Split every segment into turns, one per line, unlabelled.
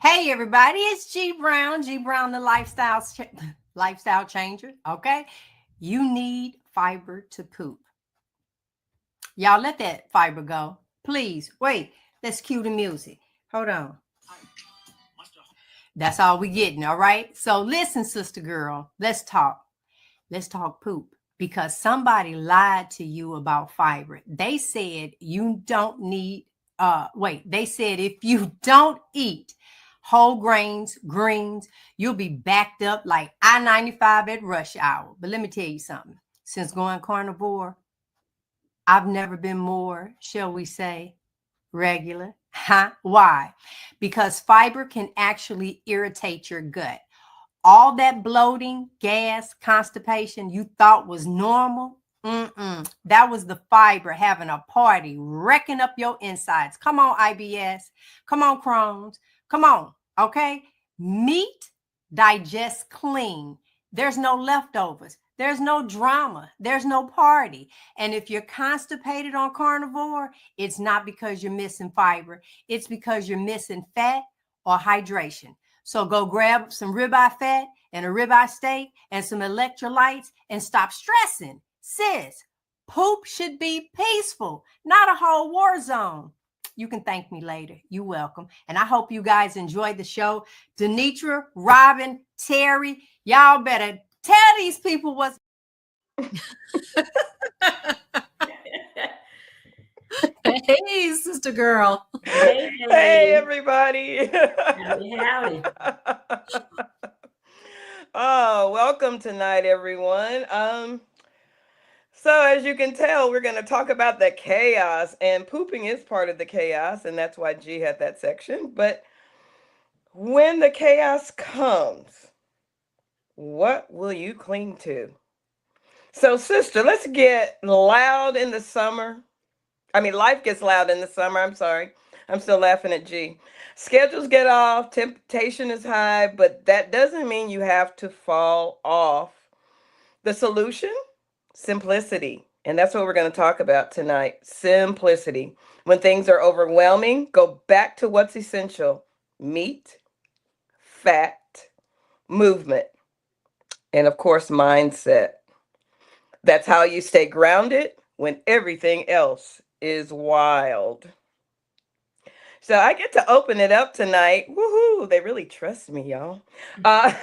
Hey everybody, it's G Brown. G Brown, the lifestyle changer. Okay, you need fiber to poop. Y'all let that fiber go, please. Wait, let's cue the music. Hold on. That's all we getting. All right. So listen, sister girl, let's talk. Let's talk poop because somebody lied to you about fiber. They said you don't need they said if you don't eat whole grains, greens, you'll be backed up like I-95 at rush hour. But let me tell you something. Since going carnivore, I've never been more, shall we say, regular. Huh? Why? Because fiber can actually irritate your gut. All that bloating, gas, constipation you thought was normal, that was the fiber having a party, wrecking up your insides. Come on, IBS. Come on, Crohn's. Come on, okay? Meat digests clean. There's no leftovers. There's no drama. There's no party. And if you're constipated on carnivore, it's not because you're missing fiber. It's because you're missing fat or hydration. So go grab some ribeye fat and a ribeye steak and some electrolytes and stop stressing. Sis, poop should be peaceful, not a whole war zone. You can thank me later. You're welcome. And I hope you guys enjoyed the show. Denitra, Robin, Terry, y'all better tell these people what's
Hey, sister girl.
Hey,
Hey,
hey,
everybody.
howdy, howdy.
Oh, welcome tonight, everyone. So as you can tell, we're going to talk about the chaos, and pooping is part of the chaos, and that's why G had that section. But when the chaos comes, what will you cling to? So, sister, let's get loud in the summer. I mean, life gets loud in the summer. I'm sorry. I'm still laughing at G. Schedules get off, temptation is high, but that doesn't mean you have to fall off. The solution? Simplicity. And that's what we're going to talk about tonight. Simplicity. When things are overwhelming, go back to what's essential: meat, fat, movement, and of course, mindset. That's how you stay grounded when everything else is wild. So I get to open it up tonight. Woohoo! They really trust me, y'all. Uh,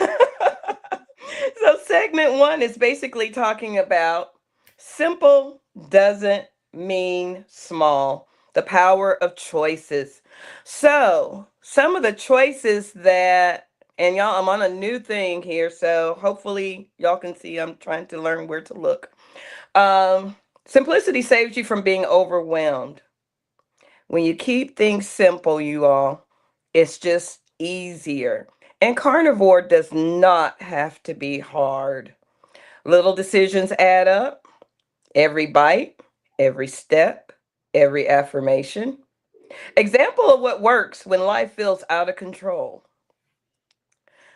so segment one is basically talking about simple doesn't mean small. The power of choices. So some of the choices that, and y'all, I'm on a new thing here, so hopefully y'all can see I'm trying to learn where to look. Simplicity saves you from being overwhelmed. When you keep things simple, you all, it's just easier. And carnivore does not have to be hard. Little decisions add up. Every bite, every step, every affirmation. Example of what works when life feels out of control.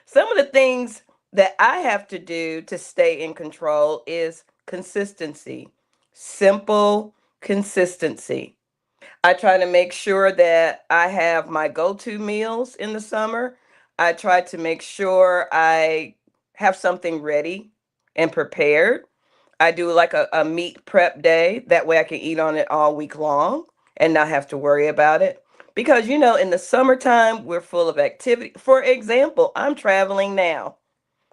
Some of the things that I have to do to stay in control is consistency. Simple consistency. I try to make sure that I have my go-to meals in the summer. I try to make sure I have something ready and prepared. I do like a meat prep day. That way I can eat on it all week long and not have to worry about it. Because, in the summertime, we're full of activity. For example, I'm traveling now.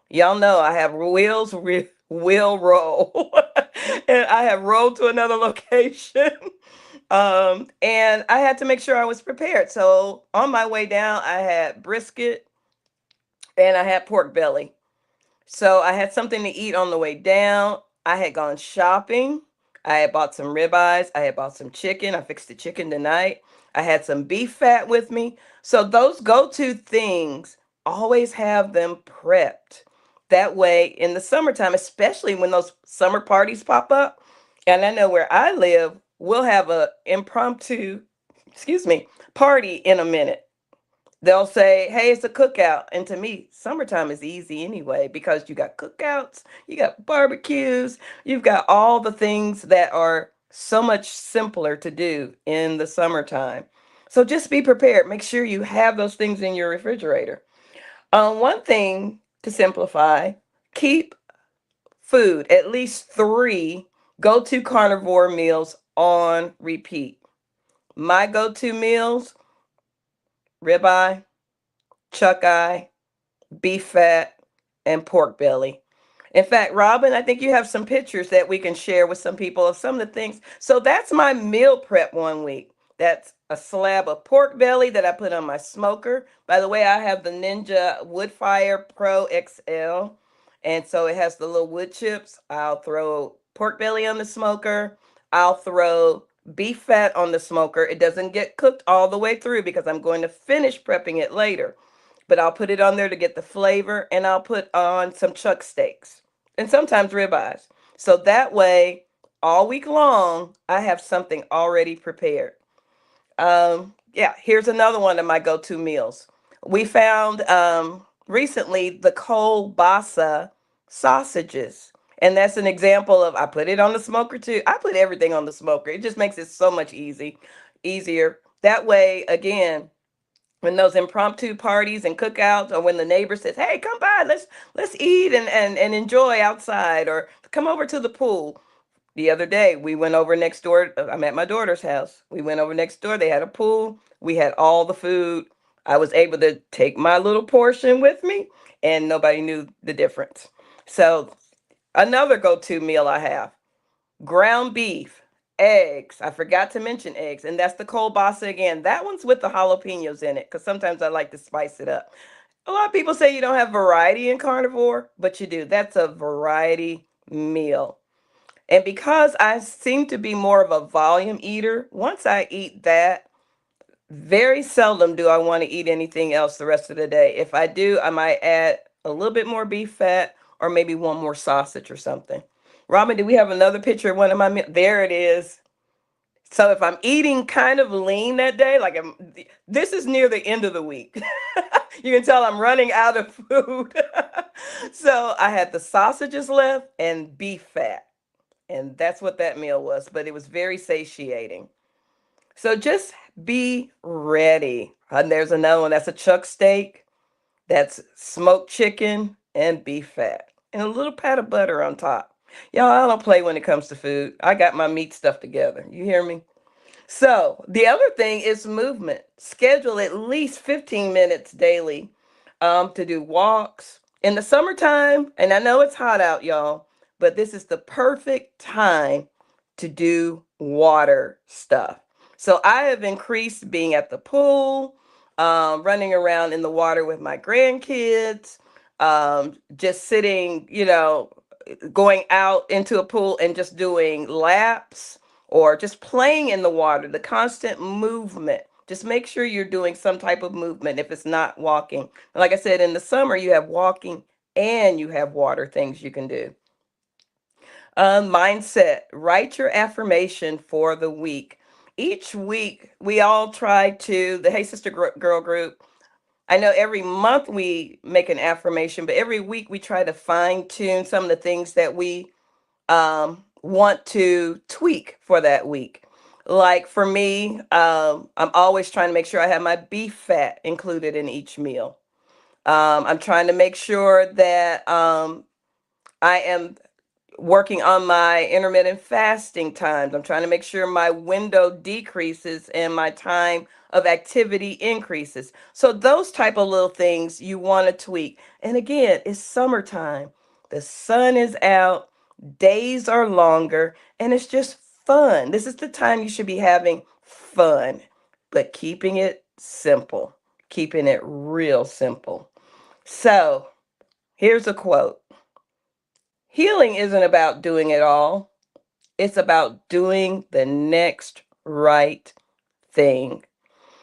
Y'all know I have wheel roll. And I have rolled to another location. And I had to make sure I was prepared. So on my way down, I had brisket and I had pork belly. So I had something to eat on the way down. I had gone shopping. I had bought some ribeyes. I had bought some chicken. I fixed the chicken tonight. I had some beef fat with me. So those go-to things, always have them prepped. That way in the summertime, especially when those summer parties pop up, and I know where I live, we'll have a impromptu, excuse me, party in a minute. They'll say, hey, it's a cookout. And to me, summertime is easy anyway because you got cookouts, you got barbecues, you've got all the things that are so much simpler to do in the summertime. So just be prepared. Make sure you have those things in your refrigerator. One thing to simplify, keep food, at least three go to carnivore meals on repeat. My go to meals: ribeye, chuck eye, beef fat, and pork belly. In fact, Robin, I think you have some pictures that we can share with some people of some of the things. So that's my meal prep one week. That's a slab of pork belly that I put on my smoker. By the way, I have the Ninja Woodfire Pro XL. And so it has the little wood chips. I'll throw pork belly on the smoker. I'll throw beef fat on the smoker. It doesn't get cooked all the way through because I'm going to finish prepping it later, but I'll put it on there to get the flavor, and I'll put on some chuck steaks and sometimes ribeyes. So that way, all week long, I have something already prepared. Yeah, here's another one of my go-to meals. We found recently the kielbasa sausages. And that's an example of, I put it on the smoker too. I put everything on the smoker. It just makes it so much easier. That way, again, when those impromptu parties and cookouts, or when the neighbor says, hey, come by, let's eat and enjoy outside, or come over to the pool. The other day we went over next door. I'm at my daughter's house. We went over next door. They had a pool. We had all the food. I was able to take my little portion with me, and nobody knew the difference. So another go-to meal I have: ground beef, eggs. I forgot to mention eggs, and that's the kielbasa again. That one's with the jalapenos in it because sometimes I like to spice it up. A lot of people say you don't have variety in carnivore, but you do. That's a variety meal. And because I seem to be more of a volume eater, once I eat that, very seldom do I want to eat anything else the rest of the day. If I do, I might add a little bit more beef fat or maybe one more sausage or something. Robin, do we have another picture of one of my meals? There it is. So if I'm eating kind of lean that day, this is near the end of the week. You can tell I'm running out of food. So I had the sausages left and beef fat. And that's what that meal was, but it was very satiating. So just be ready. And there's another one. That's a chuck steak. That's smoked chicken and beef fat. And a little pat of butter on top. Y'all, I don't play when it comes to food. I got my meat stuff together. You hear me? So the other thing is movement. Schedule at least 15 minutes daily to do walks. In the summertime, and I know it's hot out, y'all, but this is the perfect time to do water stuff. So I have increased being at the pool, running around in the water with my grandkids, just sitting, going out into a pool and just doing laps or just playing in the water, the constant movement. Just make sure you're doing some type of movement if it's not walking. Like I said, in the summer, you have walking and you have water things you can do. Mindset: write your affirmation for the week. Each week, we all try to, the Hey Sister Girl group, I know every month we make an affirmation, but every week we try to fine tune some of the things that we want to tweak for that week. Like for me, I'm always trying to make sure I have my beef fat included in each meal. I'm trying to make sure that I am working on my intermittent fasting times. I'm trying to make sure my window decreases and my time of activity increases. So those type of little things you want to tweak. And again, it's summertime. The sun is out, days are longer, and it's just fun. This is the time you should be having fun, but keeping it simple, keeping it real simple. So here's a quote: healing isn't about doing it all. It's about doing the next right thing.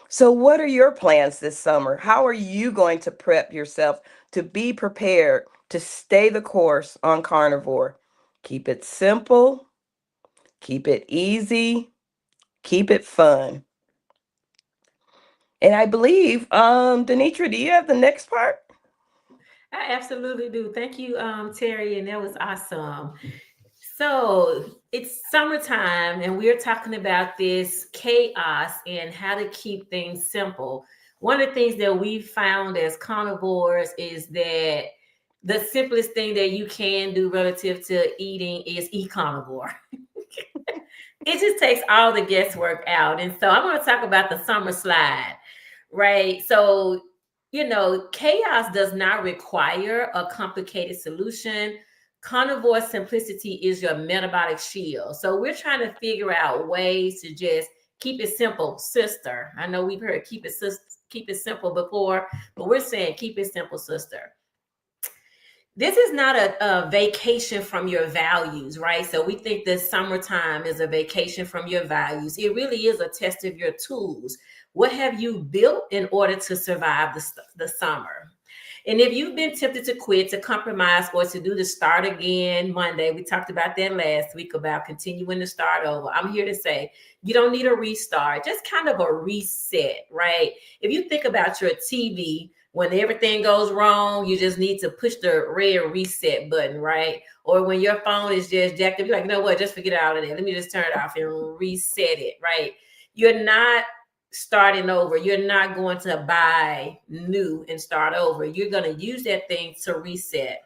So, what are your plans this summer? How are you going to prep yourself to be prepared to stay the course on carnivore? Keep it simple, keep it easy, keep it fun. And I believe, Denitra, do you have the next part?
I absolutely do. Thank you, Terry, and that was awesome. So it's summertime, and we're talking about this chaos and how to keep things simple. One of the things that we found as carnivores is that the simplest thing that you can do relative to eating is eat carnivore. It just takes all the guesswork out. And so I'm going to talk about the summer slide, right? So, chaos does not require a complicated solution. Carnivore simplicity is your metabolic shield. So we're trying to figure out ways to just keep it simple, sister. I know we've heard keep it simple before, but we're saying keep it simple, sister. This is not a vacation from your values, right? So we think this summertime is a vacation from your values. It really is a test of your tools. What have you built in order to survive the summer? And if you've been tempted to quit, to compromise, or to do the start again Monday, we talked about that last week about continuing to start over. I'm here to say you don't need a restart, just kind of a reset, right? If you think about your TV, when everything goes wrong, you just need to push the red reset button, right? Or when your phone is just jacked up, you're like, you know what, just forget all of that. Let me just turn it off and reset it, right? You're not starting over. You're not going to buy new and start over. You're going to use that thing to reset.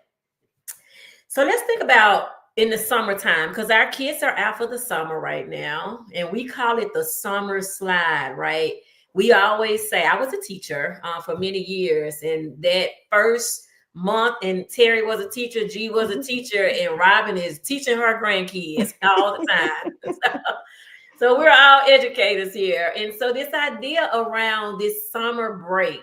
So let's think about in the summertime, because our kids are out for the summer right now, and we call it the summer slide, right? We always say, I was a teacher for many years, and that first month, and Terry was a teacher, G was a teacher, and Robin is teaching her grandkids all the time. So we're all educators here. And so this idea around this summer break.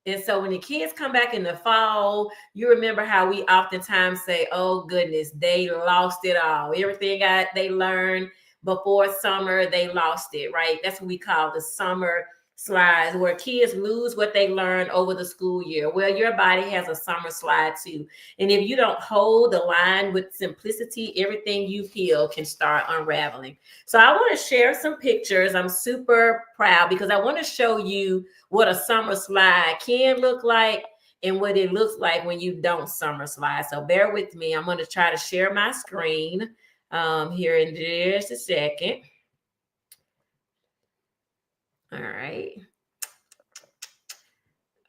And so when the kids come back in the fall, you remember how we oftentimes say, oh goodness, they lost it all. Everything they learned before summer, they lost it, right? That's what we call the summer slides, where kids lose what they learned over the school year. Well, your body has a summer slide too. And if you don't hold the line with simplicity, everything you feel can start unraveling. So I want to share some pictures. I'm super proud because I want to show you what a summer slide can look like and what it looks like when you don't summer slide. So bear with me. I'm going to try to share my screen here in just a second. All right.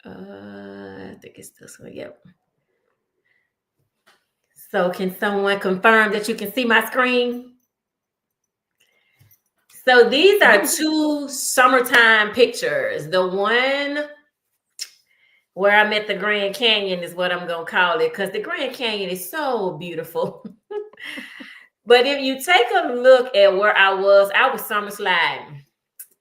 I think it's this one. Yep. So can someone confirm that you can see my screen? So these are two summertime pictures. The one where I'm at the Grand Canyon is what I'm going to call it, because the Grand Canyon is so beautiful. But if you take a look at where I was summer sliding.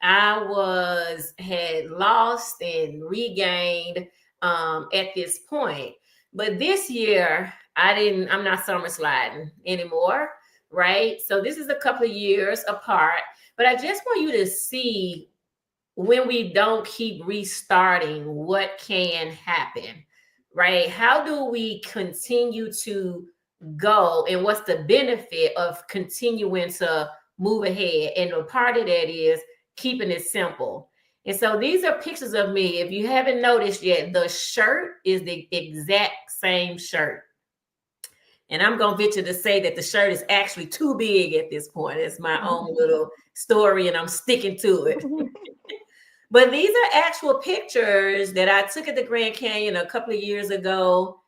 I had lost and regained at this point. But this year, I'm not summer sliding anymore, right? So this is a couple of years apart. But I just want you to see, when we don't keep restarting, what can happen, right? How do we continue to go, and what's the benefit of continuing to move ahead? And a part of that is keeping it simple. And so these are pictures of me. If you haven't noticed yet, the shirt is the exact same shirt. And I'm going to venture to say that the shirt is actually too big at this point. It's my own little story, and I'm sticking to it. But these are actual pictures that I took at the Grand Canyon a couple of years ago.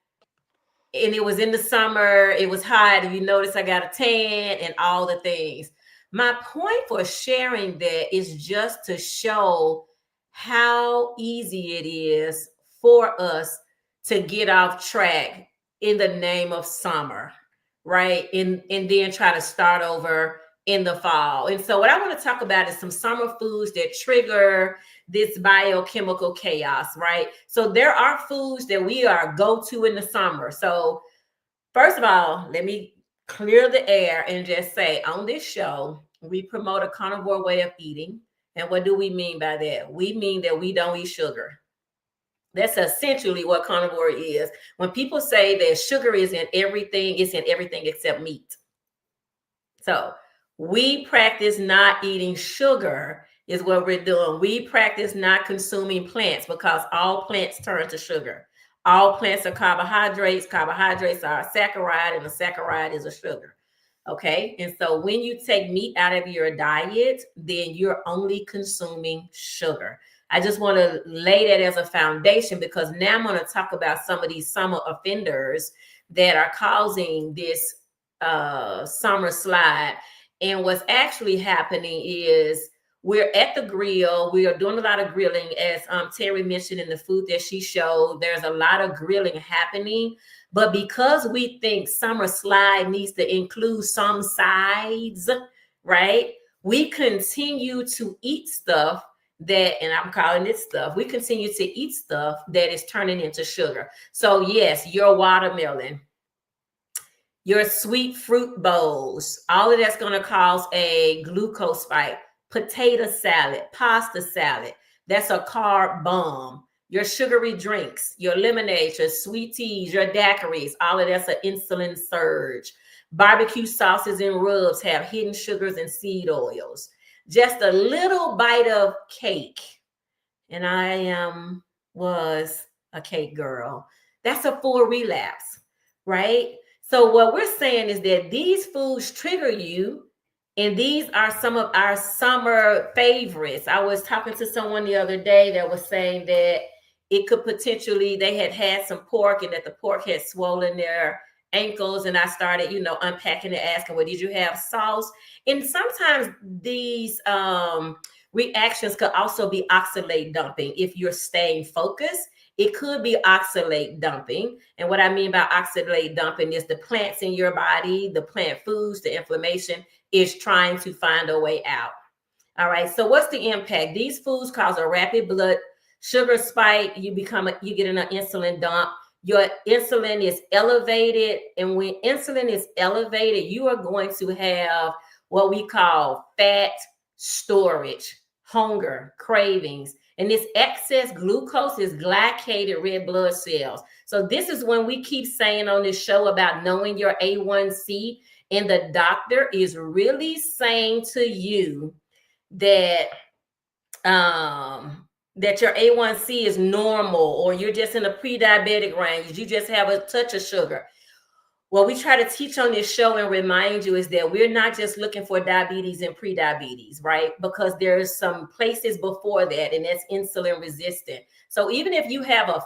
And it was in the summer. It was hot. If you notice, I got a tan and all the things. My point for sharing that is just to show how easy it is for us to get off track in the name of summer, right? And then try to start over in the fall. And so what I want to talk about is some summer foods that trigger this biochemical chaos, right? So there are foods that we are go-to in the summer. So first of all, let me clear the air and just say, on this show, we promote a carnivore way of eating. And what do we mean by that? We mean that we don't eat sugar. That's essentially what carnivore is. When people say that sugar is in everything, it's in everything except meat. So we practice not eating sugar is what we're doing. We practice not consuming plants, because all plants turn to sugar. All plants are carbohydrates. Carbohydrates are a saccharide, and a saccharide is a sugar. Okay. And so when you take meat out of your diet, then you're only consuming sugar. I just want to lay that as a foundation, because now I'm going to talk about some of these summer offenders that are causing this summer slide. And what's actually happening is we're at the grill. We are doing a lot of grilling, as Terry mentioned in the food that she showed. There's a lot of grilling happening. But because we think summer slide needs to include some sides, right? We continue to eat stuff that, and I'm calling it stuff, we continue to eat stuff that is turning into sugar. So yes, your watermelon, your sweet fruit bowls, all of that's going to cause a glucose spike. Potato salad, pasta salad, that's a carb bomb. Your sugary drinks, your lemonades, your sweet teas, your daiquiris, all of that's an insulin surge. Barbecue sauces and rubs have hidden sugars and seed oils. Just a little bite of cake, and I was a cake girl. That's a full relapse, right? So what we're saying is that these foods trigger you, and these are some of our summer favorites. I was talking to someone the other day that was saying that it could potentially, they had some pork and that the pork had swollen their ankles. And I started, unpacking and asking, well, did you have sauce? And sometimes these reactions could also be oxalate dumping. If you're staying focused, it could be oxalate dumping. And what I mean by oxalate dumping is the plants in your body, the plant foods, the inflammation is trying to find a way out. All right. So what's the impact? These foods cause a rapid blood sugar spike. You get an insulin dump. Your insulin is elevated. And when insulin is elevated, you are going to have what we call fat storage, hunger, cravings. And this excess glucose is glycated red blood cells. So this is when we keep saying on this show about knowing your A1C. And the doctor is really saying to you that that your A1C is normal, or you're just in a pre-diabetic range, you just have a touch of sugar. What we try to teach on this show and remind you is that we're not just looking for diabetes and pre-diabetes, right? Because there's some places before that, and that's insulin resistant. So even if you have a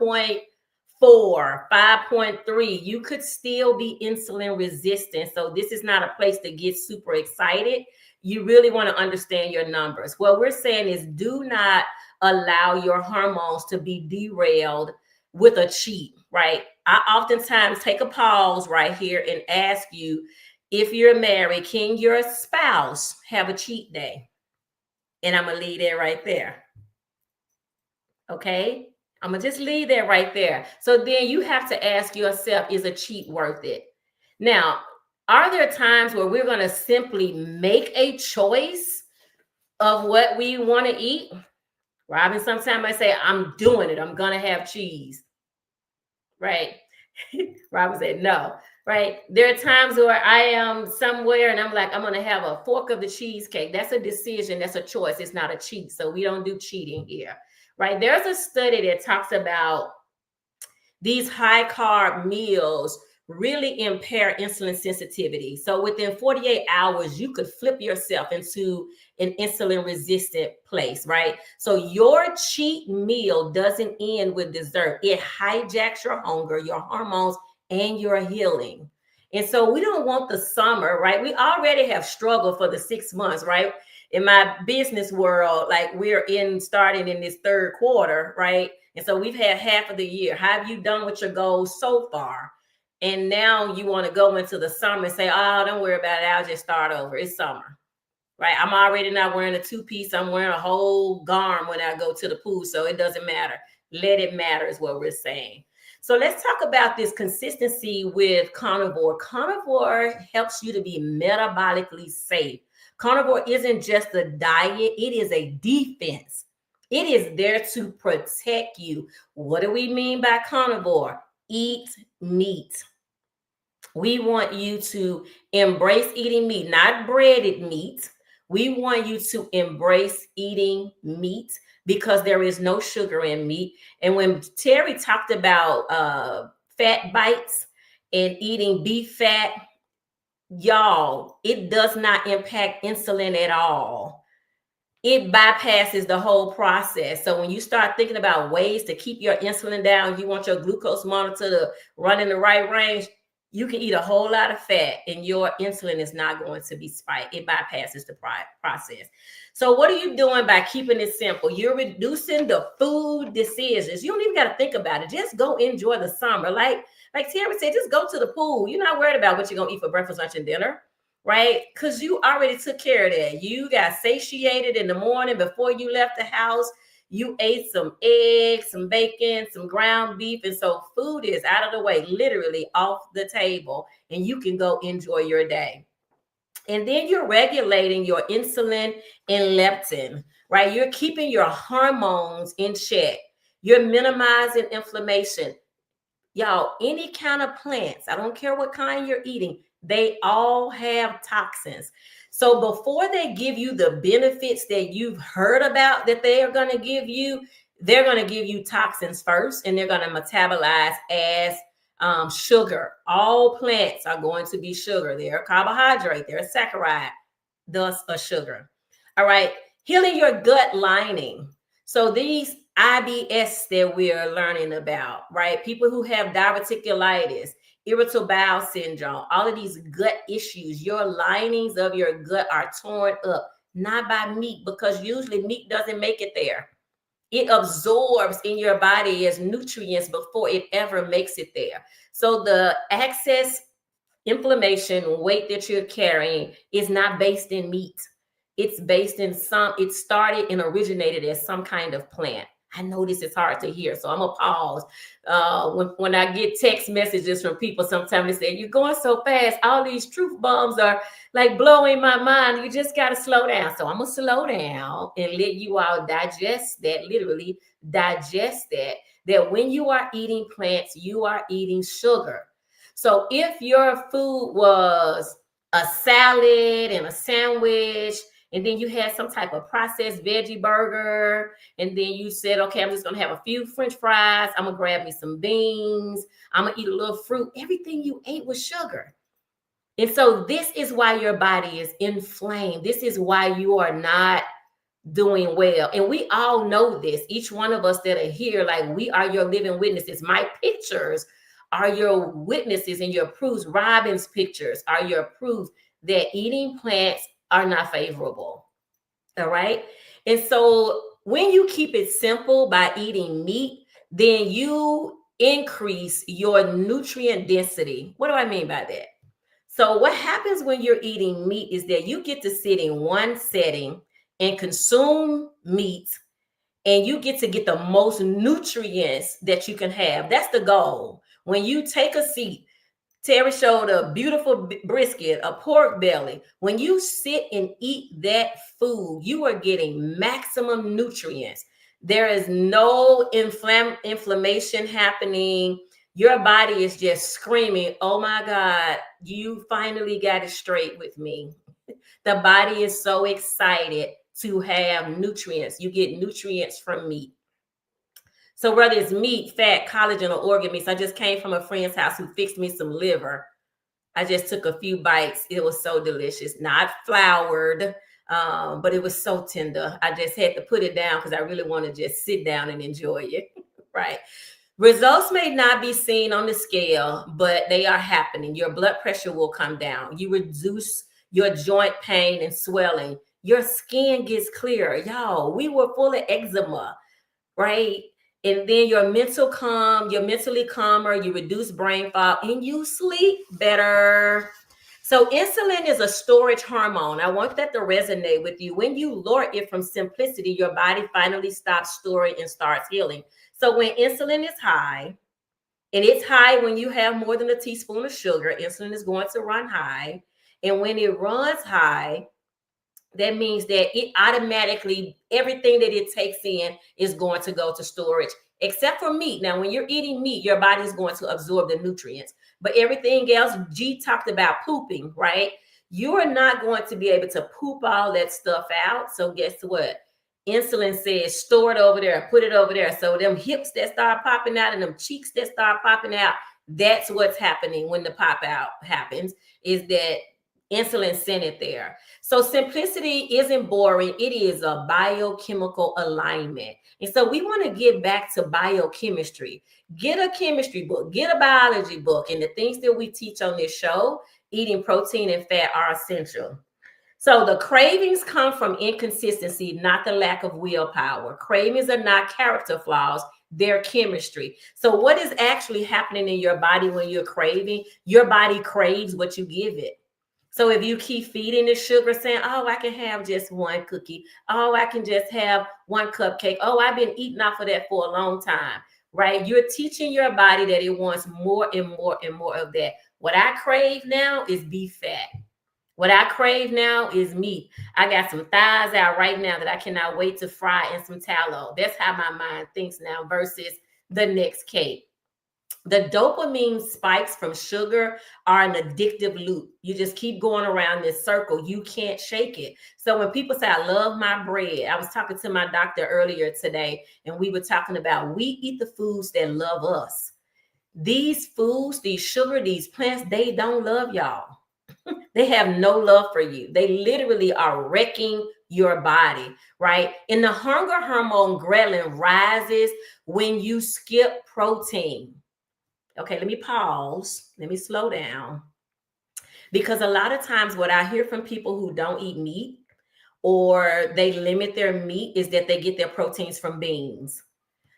5.4, 5.3, you could still be insulin resistant. So this is not a place to get super excited. You really want to understand your numbers. What we're saying is do not allow your hormones to be derailed with a cheat, right? I oftentimes take a pause right here and ask you, if you're married, can your spouse have a cheat day? And I'm going to leave it right there. Okay? I'm going to just leave that right there. So then you have to ask yourself, is a cheat worth it? Now, are there times where we're going to simply make a choice of what we want to eat? Robin, sometimes I say, I'm doing it. I'm going to have cheese. Right? Robin said, no. Right? There are times where I am somewhere and I'm like, I'm going to have a fork of the cheesecake. That's a decision. That's a choice. It's not a cheat. So we don't do cheating here. Right? There's a study that talks about these high carb meals really impair insulin sensitivity. So within 48 hours, you could flip yourself into an insulin resistant place, right? So your cheat meal doesn't end with dessert. It hijacks your hunger, your hormones, and your healing. And so we don't want the summer, right? We already have struggled for the 6 months, right? In my business world, like we're starting in this third quarter, right? And so we've had half of the year. How have you done with your goals so far? And now you want to go into the summer and say, oh, don't worry about it. I'll just start over. It's summer, right? I'm already not wearing a two-piece. I'm wearing a whole garment when I go to the pool. So it doesn't matter. Let it matter is what we're saying. So let's talk about this consistency with carnivore. Carnivore helps you to be metabolically safe. Carnivore isn't just a diet. It is a defense. It is there to protect you. What do we mean by carnivore? Eat meat. We want you to embrace eating meat, not breaded meat. We want you to embrace eating meat because there is no sugar in meat. And when Terry talked about fat bites and eating beef fat, y'all, it does not impact insulin at all. It bypasses the whole process. So when you start thinking about ways to keep your insulin down, you want your glucose monitor to run in the right range, you can eat a whole lot of fat and your insulin is not going to be spiked. It bypasses the process. So what are you doing by keeping it simple? You're reducing the food decisions. You don't even got to think about it. Just go enjoy the summer. Like Terry said, just go to the pool. You're not worried about what you're going to eat for breakfast, lunch, and dinner, right? Because you already took care of that. You got satiated in the morning before you left the house. You ate some eggs, some bacon, some ground beef. And so food is out of the way, literally off the table, and you can go enjoy your day. And then you're regulating your insulin and leptin, right? You're keeping your hormones in check. You're minimizing inflammation. Y'all, any kind of plants, I don't care what kind you're eating, they all have toxins. So before they give you the benefits that you've heard about that they are going to give you, they're going to give you toxins first, and they're going to metabolize as sugar. All plants are going to be sugar. They're a carbohydrate, they're a saccharide, thus a sugar. All right, healing your gut lining. So these IBS that we are learning about, right? People who have diverticulitis, irritable bowel syndrome, all of these gut issues, your linings of your gut are torn up, not by meat, because usually meat doesn't make it there. It absorbs in your body as nutrients before it ever makes it there. So the excess inflammation, weight that you're carrying is not based in meat. It's based in it started and originated as some kind of plant. I know this is hard to hear, so I'm gonna pause. When I get text messages from people, sometimes they say, "You're going so fast, all these truth bombs are like blowing my mind. You just gotta slow down." So I'm gonna slow down and let you all digest that, literally digest that, that when you are eating plants, you are eating sugar. So if your food was a salad and a sandwich, and then you had some type of processed veggie burger, and then you said, okay, I'm just going to have a few French fries, I'm going to grab me some beans, I'm going to eat a little fruit. Everything you ate was sugar. And so this is why your body is inflamed. This is why you are not doing well. And we all know this. Each one of us that are here, like, we are your living witnesses. My pictures are your witnesses and your proofs. Robin's pictures are your proof that eating plants are not favorable. All right. And so when you keep it simple by eating meat, then you increase your nutrient density. What do I mean by that? So what happens when you're eating meat is that you get to sit in one setting and consume meat, and you get to get the most nutrients that you can have. That's the goal. When you take a seat, Terry showed a beautiful brisket, a pork belly. When you sit and eat that food, you are getting maximum nutrients. There is no inflammation happening. Your body is just screaming, "Oh my God, you finally got it straight with me." The body is so excited to have nutrients. You get nutrients from meat. So whether it's meat, fat, collagen, or organ meats, I just came from a friend's house who fixed me some liver. I just took a few bites. It was so delicious, not floured, but it was so tender. I just had to put it down because I really want to just sit down and enjoy it, right? Results may not be seen on the scale, but they are happening. Your blood pressure will come down. You reduce your joint pain and swelling. Your skin gets clearer. Y'all, we were full of eczema, right? And then you're mentally calmer, you reduce brain fog, and you sleep better. So insulin is a storage hormone. I want that to resonate with you. When you lower it from simplicity, your body finally stops storing and starts healing. So when insulin is high, and it's high when you have more than a teaspoon of sugar, insulin is going to run high. And when it runs high, that means that it automatically, everything that it takes in is going to go to storage, except for meat. Now, when you're eating meat, your body is going to absorb the nutrients. But everything else, G talked about pooping, right? You are not going to be able to poop all that stuff out. So guess what? Insulin says store it over there, put it over there. So them hips that start popping out and them cheeks that start popping out, that's what's happening when the pop out happens, is that insulin sent it there. So simplicity isn't boring. It is a biochemical alignment. And so we want to get back to biochemistry. Get a chemistry book, get a biology book, and the things that we teach on this show, eating protein and fat, are essential. So the cravings come from inconsistency, not the lack of willpower. Cravings are not character flaws, they're chemistry. So what is actually happening in your body when you're craving? Your body craves what you give it. So if you keep feeding the sugar, saying, oh, I can have just one cookie. Oh, I can just have one cupcake. Oh, I've been eating off of that for a long time, right? You're teaching your body that it wants more and more and more of that. What I crave now is beef fat. What I crave now is meat. I got some thighs out right now that I cannot wait to fry in some tallow. That's how my mind thinks now versus the next cake. The dopamine spikes from sugar are an addictive loop. You just keep going around this circle. You can't shake it. So when people say, I love my bread, I was talking to my doctor earlier today, and we were talking about we eat the foods that love us. These foods, these sugar, these plants, they don't love y'all. They have no love for you. They literally are wrecking your body, right? And the hunger hormone ghrelin rises when you skip protein. Okay, let me pause. Let me slow down. Because a lot of times what I hear from people who don't eat meat or they limit their meat is that they get their proteins from beans.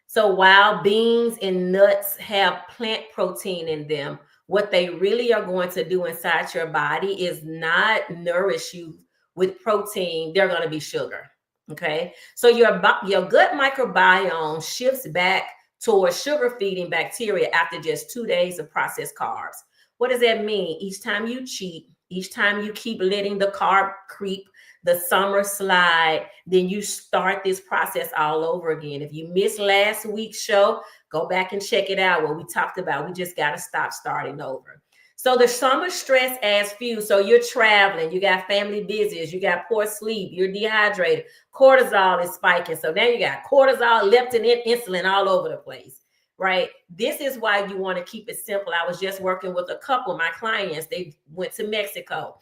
So while beans and nuts have plant protein in them, what they really are going to do inside your body is not nourish you with protein. They're going to be sugar. Okay. So your gut microbiome shifts back towards sugar feeding bacteria after just 2 days of processed carbs. What does that mean? Each time you cheat, each time you keep letting the carb creep, the summer slide, then you start this process all over again. If you missed last week's show, go back and check it out. What we talked about, we just got to stop starting over. So the summer stress adds fuel. So you're traveling, you got family business, you got poor sleep, you're dehydrated, cortisol is spiking. So now you got cortisol, leptin, and insulin all over the place, right? This is why you want to keep it simple. I was just working with a couple of my clients. They went to Mexico.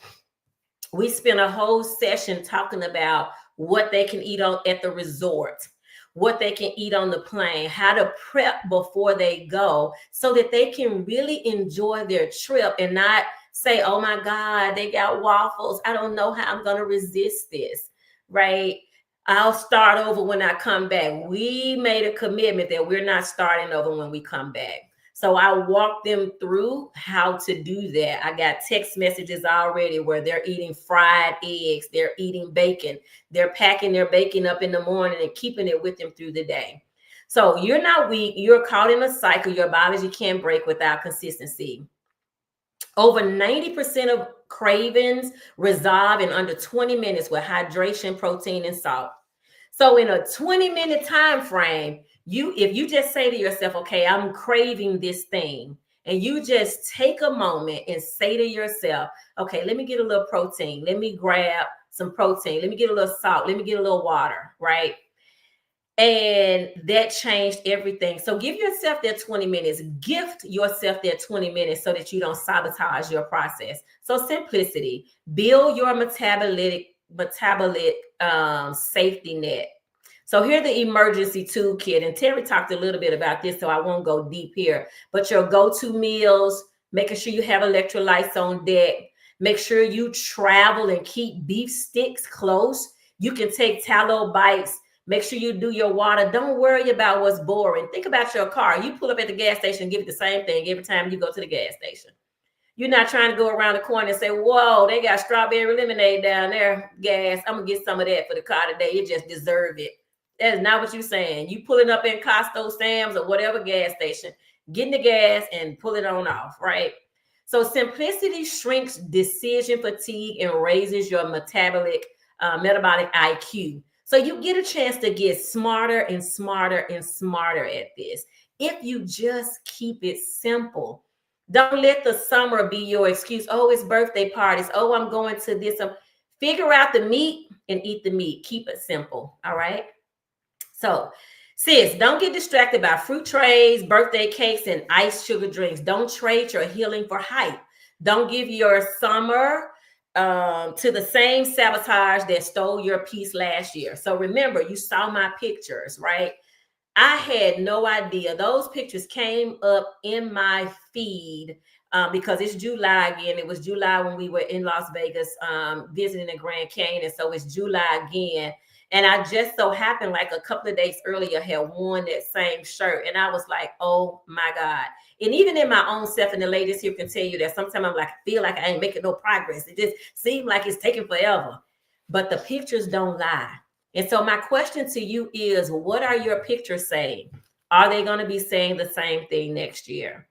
We spent a whole session talking about what they can eat on at the resort, what they can eat on the plane, how to prep before they go so that they can really enjoy their trip and not say, oh my God, they got waffles. I don't know how I'm going to resist this, right? I'll start over when I come back. We made a commitment that we're not starting over when we come back. So I walked them through how to do that. I got text messages already where they're eating fried eggs, they're eating bacon, they're packing their bacon up in the morning and keeping it with them through the day. So you're not weak, you're caught in a cycle your biology can't break without consistency. Over 90% of cravings resolve in under 20 minutes with hydration, protein, and salt. So in a 20-minute time frame, if you just say to yourself, okay, I'm craving this thing, and you just take a moment and say to yourself, okay, let me get a little protein. Let me grab some protein. Let me get a little salt. Let me get a little water, right? And that changed everything. So give yourself that 20 minutes. Gift yourself that 20 minutes so that you don't sabotage your process. So simplicity, build your metabolic safety net. So here's the emergency toolkit. And Terry talked a little bit about this, so I won't go deep here. But your go-to meals, making sure you have electrolytes on deck. Make sure you travel and keep beef sticks close. You can take tallow bites. Make sure you do your water. Don't worry about what's boring. Think about your car. You pull up at the gas station and give it the same thing every time you go to the gas station. You're not trying to go around the corner and say, whoa, they got strawberry lemonade down there, gas. I'm going to get some of that for the car today. You just deserve it. That is not what you're saying. You pulling up in Costco, Sam's, or whatever gas station, getting the gas and pull it on off, right? So simplicity shrinks decision fatigue and raises your metabolic IQ. So you get a chance to get smarter and smarter and smarter at this. If you just keep it simple. Don't let the summer be your excuse. Oh, it's birthday parties. Oh, I'm going to this. Figure out the meat and eat the meat. Keep it simple. All right. So, sis, don't get distracted by fruit trays, birthday cakes, and iced sugar drinks. Don't trade your healing for hype. Don't give your summer to the same sabotage that stole your peace last year. So remember, you saw my pictures, right? I had no idea. Those pictures came up in my feed because it's July again. It was July when we were in Las Vegas visiting the Grand Canyon. So it's July again. And I just so happened, like a couple of days earlier, had worn that same shirt. And I was like, oh my God. And even in my own self, and the ladies here can tell you that sometimes I'm like, I feel like I ain't making no progress. It just seems like it's taking forever. But the pictures don't lie. And so my question to you is, what are your pictures saying? Are they going to be saying the same thing next year?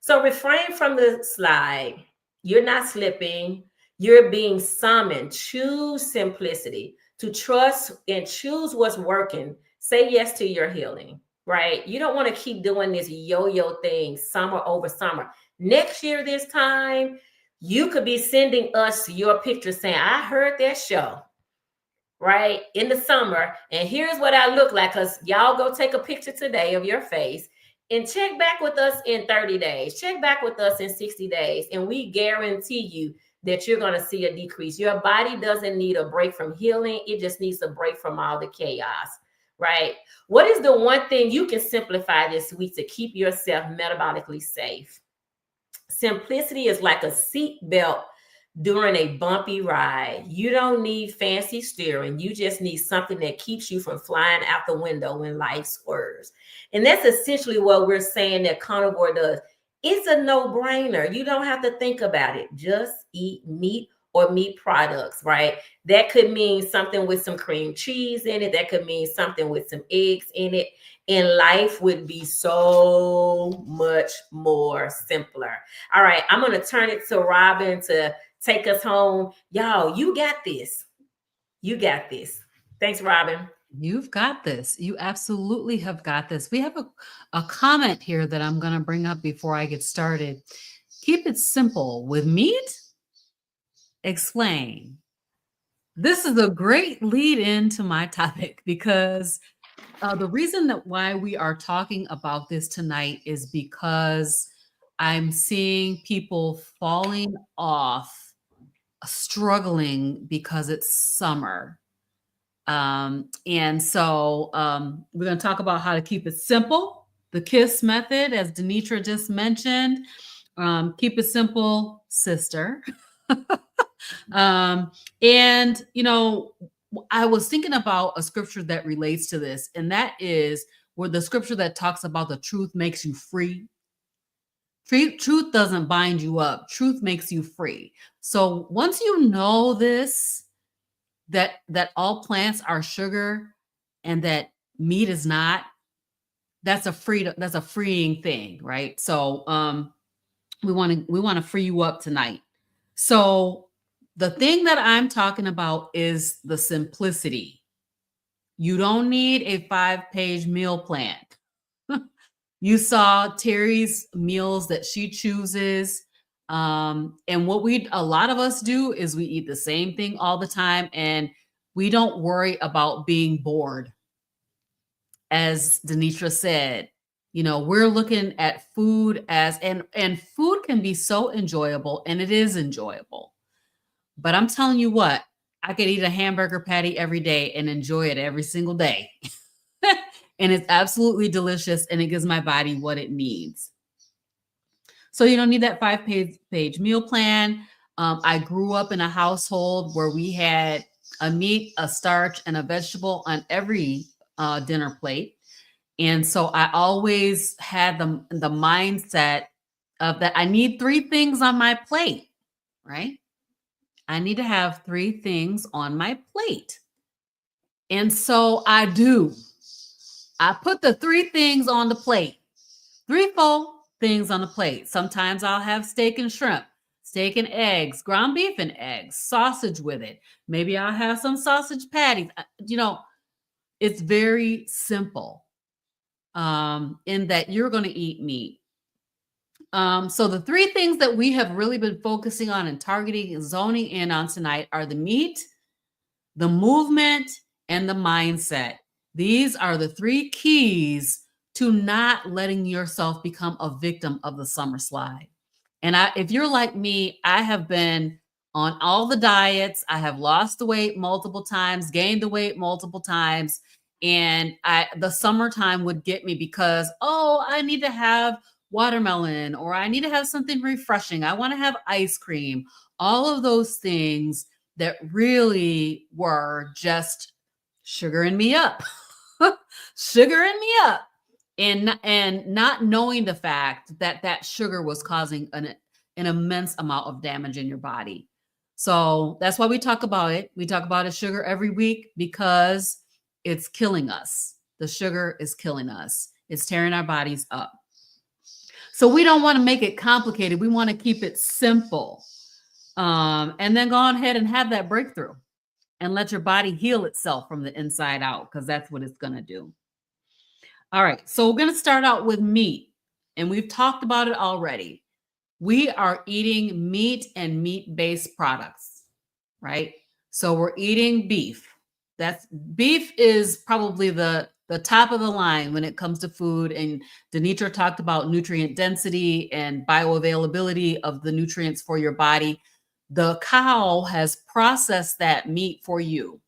So refrain from the slide. You're not slipping. You're being summoned. Choose simplicity, to trust and choose what's working. Say yes to your healing, right? You don't want to keep doing this yo-yo thing summer over summer. Next year, this time, you could be sending us your picture saying, I heard that show, right, in the summer, and here's what I look like. Because y'all go take a picture today of your face and check back with us in 30 days, check back with us in 60 days, and we guarantee you that you're going to see a decrease. Your body doesn't need a break from healing. It just needs a break from all the chaos, right? What is the one thing you can simplify this week to keep yourself metabolically safe? Simplicity is like a seat belt during a bumpy ride. You don't need fancy steering. You just need something that keeps you from flying out the window when life swerves. And that's essentially what we're saying that Carnivore does. It's a no-brainer. You don't have to think about it. Just eat meat or meat products, right? That could mean something with some cream cheese in it. That could mean something with some eggs in it. And life would be so much more simpler. All right, I'm going to turn it to Robin to take us home. Y'all, you got this. You got this. Thanks, Robin.
You've got this. You absolutely have got this. We have a comment here that I'm going to bring up before I get started. Keep it simple. With meat, explain. This is a great lead into my topic because the reason that why we are talking about this tonight is because I'm seeing people falling off, struggling because it's summer. And so we're going to talk about how to keep it simple, the KISS method, as Denitra just mentioned. Keep it simple, sister. And, you know, I was thinking about a scripture that relates to this, and that is where the scripture that talks about the truth makes you free. Truth doesn't bind you up. Truth makes you free. So once you know this, that all plants are sugar and that meat is not, that's a freeing thing, right? So we want to free you up tonight. So the thing that I'm talking about is the simplicity. You don't need a 5-page meal plan. You saw Terry's meals that she chooses. And what a lot of us do is we eat the same thing all the time and we don't worry about being bored. As Denitra said, you know, we're looking at food as, and food can be so enjoyable, and it is enjoyable. But I'm telling you what, I could eat a hamburger patty every day and enjoy it every single day. And it's absolutely delicious and it gives my body what it needs. So you don't need that 5-page meal plan. I grew up in a household where we had a meat, a starch, and a vegetable on every dinner plate. And so I always had the mindset of that I need 3 things on my plate, right? I need to have 3 things on my plate. And so I do. I put the 3 things on the plate, 3 full things on the plate. Sometimes I'll have steak and shrimp, steak and eggs, ground beef and eggs, sausage with it. Maybe I'll have some sausage patties. You know, it's very simple in that you're going to eat meat. So the 3 things that we have really been focusing on and targeting and zoning in on tonight are the meat, the movement, and the mindset. These are the 3 keys to not letting yourself become a victim of the summer slide. And if you're like me, I have been on all the diets. I have lost the weight multiple times, gained the weight multiple times. And the summertime would get me because, oh, I need to have watermelon, or I need to have something refreshing. I want to have ice cream. All of those things that really were just sugaring me up, sugaring me up, and not knowing the fact that that sugar was causing an immense amount of damage in your body. So that's why we talk about it. We talk about it sugar every week because it's killing us. The sugar is killing us. It's tearing our bodies up. So we don't want to make it complicated. We want to keep it simple. And then go on ahead and have that breakthrough and let your body heal itself from the inside out, because that's what it's going to do. All right. So we're going to start out with meat. And we've talked about it already. We are eating meat and meat-based products, right? So we're eating beef. Beef is probably the top of the line when it comes to food. And Denitra talked about nutrient density and bioavailability of the nutrients for your body. The cow has processed that meat for you.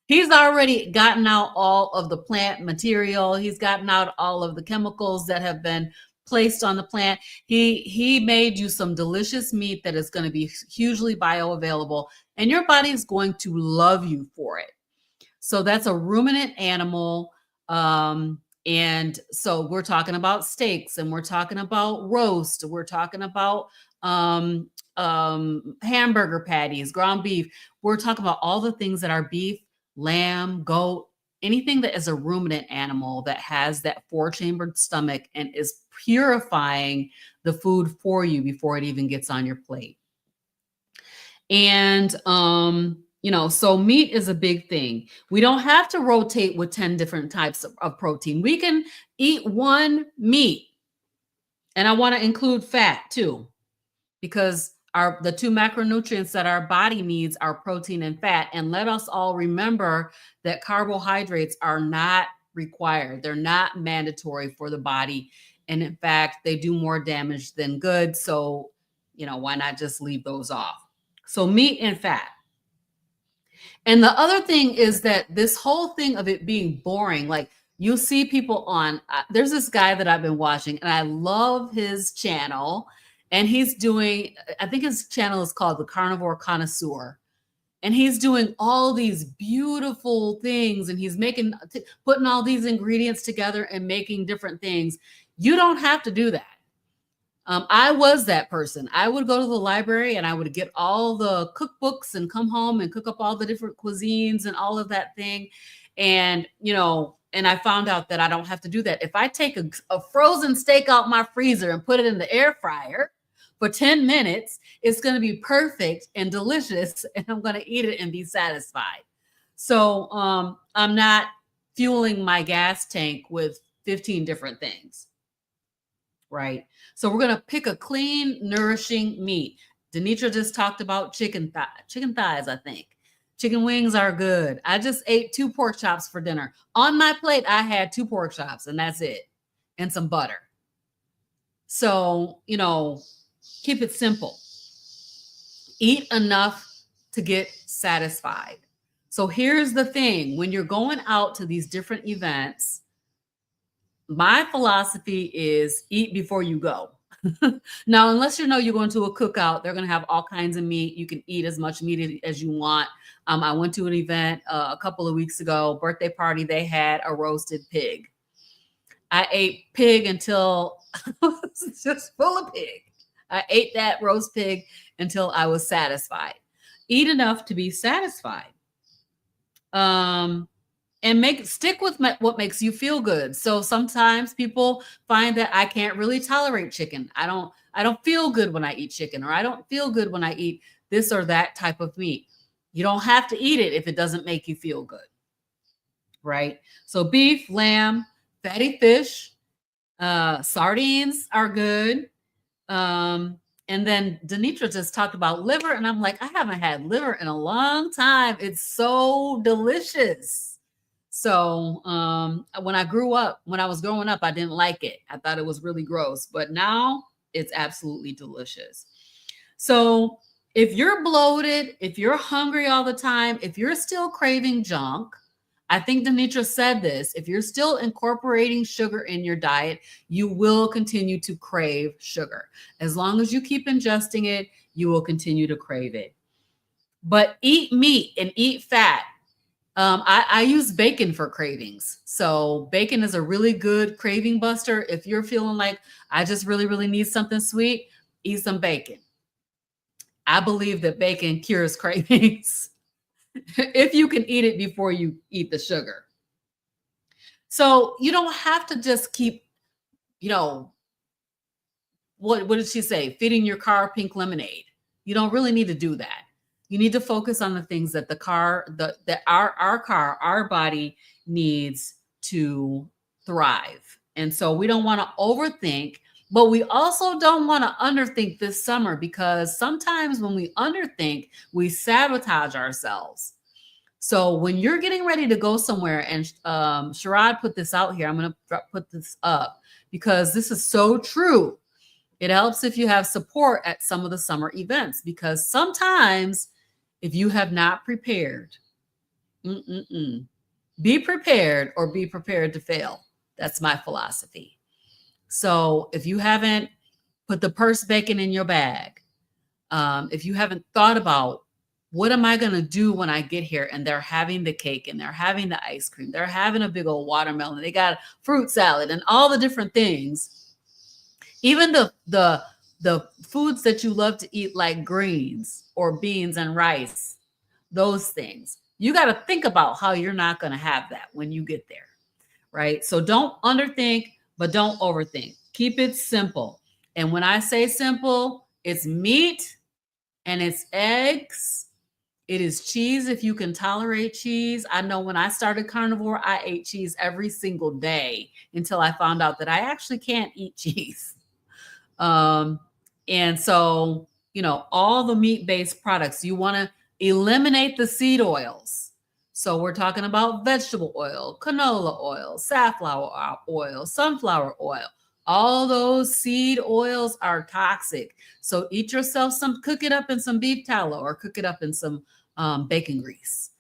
He's already gotten out all of the plant material. He's gotten out all of the chemicals that have been placed on the plant. He made you some delicious meat that is going to be hugely bioavailable, and your body is going to love you for it. So that's a ruminant animal. And so we're talking about steaks, and we're talking about roast. We're talking about hamburger patties, ground beef. We're talking about all the things that are beef, lamb, goat, anything that is a ruminant animal that has that 4-chambered stomach and is purifying the food for you before it even gets on your plate. And so meat is a big thing. We don't have to rotate with 10 different types of protein. We can eat one meat. And I want to include fat too, because the two macronutrients that our body needs are protein and fat. And let us all remember that carbohydrates are not required. They're not mandatory for the body. And in fact, they do more damage than good. So, why not just leave those off? So meat and fat. And the other thing is that this whole thing of it being boring, like you see people on, there's this guy that I've been watching and I love his channel. And he's doing, I think his channel is called the Carnivore Connoisseur. And he's doing all these beautiful things, and he's putting all these ingredients together and making different things. You don't have to do that. I was that person. I would go to the library and I would get all the cookbooks and come home and cook up all the different cuisines and all of that thing. And, and I found out that I don't have to do that. If I take a frozen steak out my freezer and put it in the air fryer for 10 minutes, it's going to be perfect and delicious, and I'm going to eat it and be satisfied. So I'm not fueling my gas tank with 15 different things, right? So we're going to pick a clean, nourishing meat. Denitra just talked about chicken thighs, I think. Chicken wings are good. I just ate 2 pork chops for dinner. On my plate, I had 2 pork chops, and that's it, and some butter. So, keep it simple. Eat enough to get satisfied. So here's the thing. When you're going out to these different events, my philosophy is eat before you go. Now, unless you're going to a cookout, they're going to have all kinds of meat. You can eat as much meat as you want. I went to an event a couple of weeks ago, birthday party. They had a roasted pig. I ate pig until I was just full of pig. I ate that roast pig until I was satisfied. Eat enough to be satisfied. And stick with what makes you feel good. So sometimes people find that I can't really tolerate chicken. I don't feel good when I eat chicken, or I don't feel good when I eat this or that type of meat. You don't have to eat it if it doesn't make you feel good, right? So beef, lamb, fatty fish, sardines are good. And then Denitra just talked about liver, and I'm like, I haven't had liver in a long time. It's so delicious. So when I was growing up, I didn't like it. I thought it was really gross, but now it's absolutely delicious. So If you're bloated, if you're hungry all the time, if you're still craving junk, I think Denitra said this, if you're still incorporating sugar in your diet, you will continue to crave sugar. As long as you keep ingesting it, you will continue to crave it. But eat meat and eat fat. I use bacon for cravings. So bacon is a really good craving buster. If you're feeling like I just really, really need something sweet, eat some bacon. I believe that bacon cures cravings if you can eat it before you eat the sugar. So you don't have to just keep, you know, what did she say? Feeding your car pink lemonade. You don't really need to do that. You need to focus on the things that our body needs to thrive. And so we don't want to overthink, but we also don't want to underthink this summer, because sometimes when we underthink, we sabotage ourselves. So when you're getting ready to go somewhere, and Sherrod put this out here, I'm going to put this up because this is so true. It helps if you have support at some of the summer events, because sometimes if you have not prepared, be prepared or be prepared to fail. That's my philosophy. So if you haven't put the purse bacon in your bag, if you haven't thought about what am I going to do when I get here, and they're having the cake and they're having the ice cream, they're having a big old watermelon, they got fruit salad and all the different things, even the foods that you love to eat, like greens or beans and rice, those things, you got to think about how you're not going to have that when you get there, right? So don't underthink, but don't overthink. Keep it simple. And when I say simple, it's meat and it's eggs. It is cheese if you can tolerate cheese. I know when I started Carnivore, I ate cheese every single day until I found out that I actually can't eat cheese. And so, you know, all the meat-based products, you want to eliminate the seed oils. So we're talking about vegetable oil, canola oil, safflower oil, sunflower oil. All those seed oils are toxic. So eat yourself some, cook it up in some beef tallow or cook it up in some bacon grease.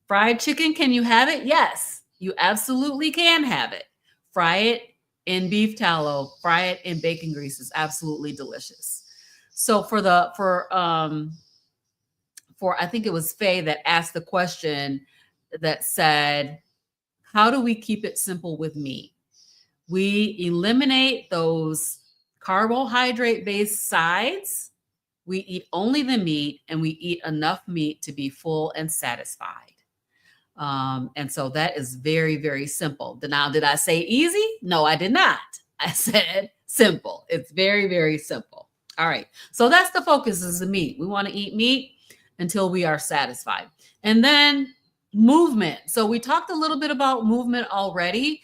Fried chicken, can you have it? Yes, you absolutely can have it. Fry it in beef tallow, fry it in bacon grease is absolutely delicious. So for I think it was Faye that asked the question that said, how do we keep it simple with meat? We eliminate those carbohydrate-based sides. We eat only the meat, and we eat enough meat to be full and satisfied. And so that is very, very simple. Now, did I say easy? No, I did not. I said simple. It's very, very simple. All right. So that's the focus, is the meat. We want to eat meat until we are satisfied. And then movement. So we talked a little bit about movement already.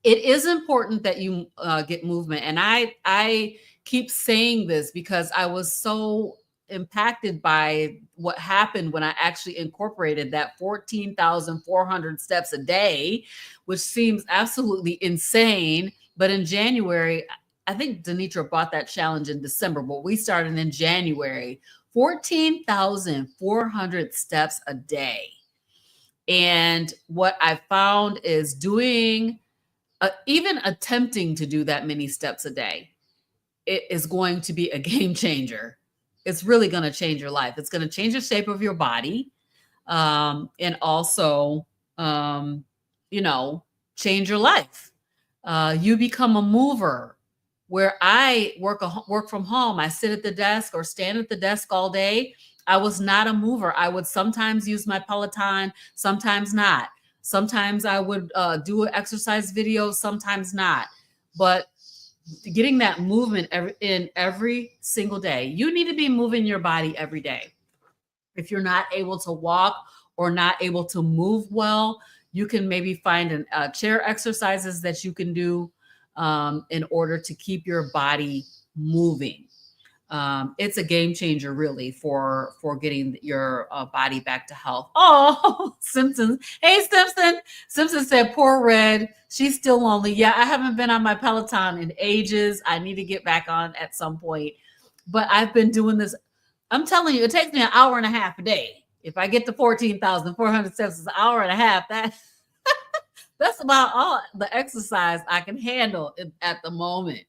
It is important that you get movement. And I keep saying this because I was so impacted by what happened when I actually incorporated that 14,400 steps a day, which seems absolutely insane. But in January, I think Denitra bought that challenge in December, but we started in January, 14,400 steps a day. And what I found is doing, even attempting to do that many steps a day, it is going to be a game changer. It's really going to change your life. It's going to change the shape of your body, and also, change your life. You become a mover. Where I work from home, I sit at the desk or stand at the desk all day. I was not a mover. I would sometimes use my Peloton, sometimes not. Sometimes I would do an exercise video, sometimes not. But getting that movement every single day. You need to be moving your body every day. If you're not able to walk or not able to move well, you can maybe find chair exercises that you can do in order to keep your body moving. It's a game changer, really, for getting your body back to health. Oh, Simpson. Hey, Simpson. Simpson said, poor Red. She's still lonely. Yeah, I haven't been on my Peloton in ages. I need to get back on at some point but I've been doing this. I'm telling you, it takes me an hour and a half a day. If I get to 14,400 steps, it's an hour and a half. That's about all the exercise I can handle at the moment.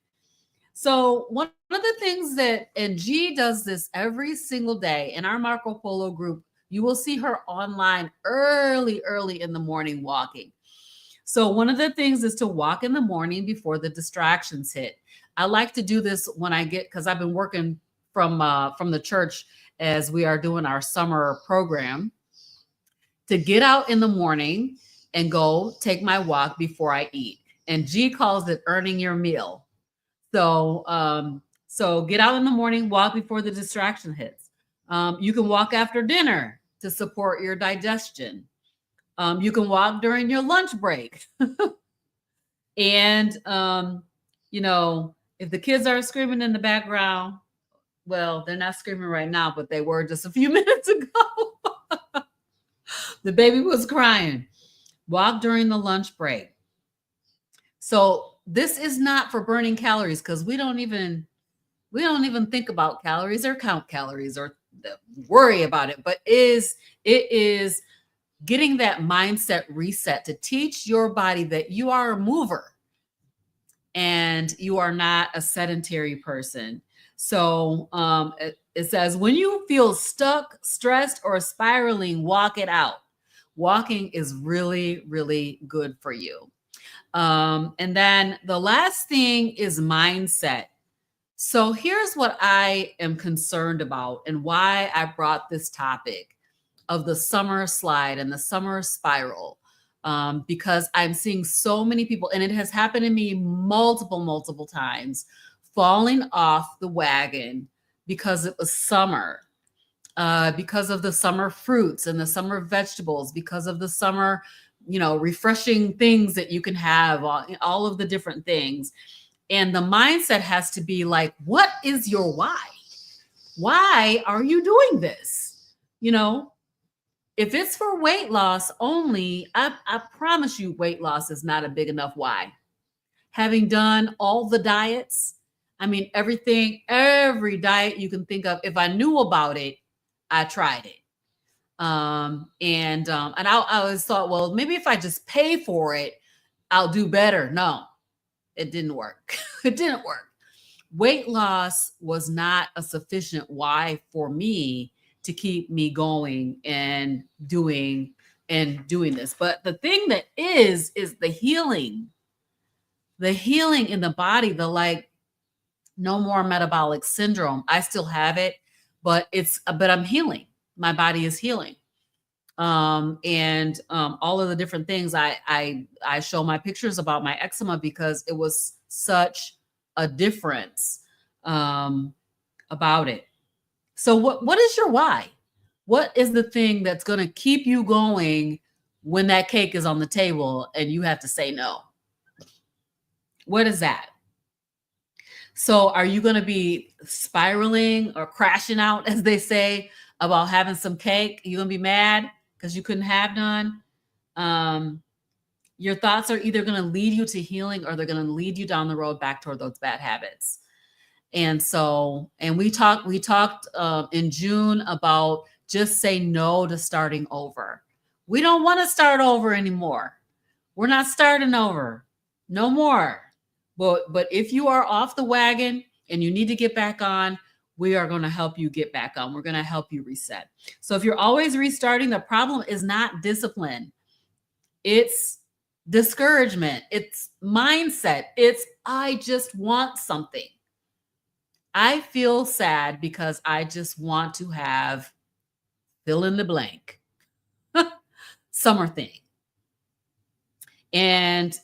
So one of the things that, and G does this every single day in our Marco Polo group, you will see her online early in the morning walking. So one of the things is to walk in the morning before the distractions hit. I like to do this when I get, because I've been working from the church as we are doing our summer program, to get out in the morning and go take my walk before I eat. And G calls it earning your meal. So so get out in the morning, walk before the distraction hits. You can walk after dinner to support your digestion. You can walk during your lunch break. And you know, if the kids are screaming in the background, well, they're not screaming right now, but they were just a few minutes ago. The baby was crying. Walk during the lunch break. So this is not for burning calories, because we don't even think about calories or count calories or worry about it, but it is getting that mindset reset to teach your body that you are a mover and you are not a sedentary person. So it says, when you feel stuck, stressed, or spiraling, walk it out. Walking is really, really good for you. And then the last thing is mindset. So here's what I am concerned about and why I brought this topic of the summer slide and the summer spiral. Because I'm seeing so many people, and it has happened to me multiple times, falling off the wagon because it was summer, because of the summer fruits and the summer vegetables, because of the summer, refreshing things that you can have, all of the different things. And the mindset has to be like, what is your why? Why are you doing this? If it's for weight loss only, I promise you weight loss is not a big enough why. Having done all the diets, I mean, every diet you can think of, if I knew about it, I tried it. And I always thought, well, maybe if I just pay for it, I'll do better. No, it didn't work. It didn't work. Weight loss was not a sufficient why for me to keep me going and doing this. But the thing that is the healing in the body, no more metabolic syndrome. I still have it, but I'm healing. My body is healing. And all of the different things I show my pictures about my eczema, because it was such a difference about it. So what is your why? What is the thing that's going to keep you going when that cake is on the table and you have to say no? What is that? So are you going to be spiraling or crashing out, as they say, about having some cake? You're going to be mad because you couldn't have none? Your thoughts are either going to lead you to healing, or they're going to lead you down the road back toward those bad habits. And we talked in June about just say no to starting over. We don't want to start over anymore. We're not starting over. No more. But if you are off the wagon and you need to get back on, we are going to help you get back on. We're going to help you reset. So if you're always restarting, the problem is not discipline. It's discouragement. It's mindset. It's, I just want something. I feel sad because I just want to have fill in the blank summer thing. And,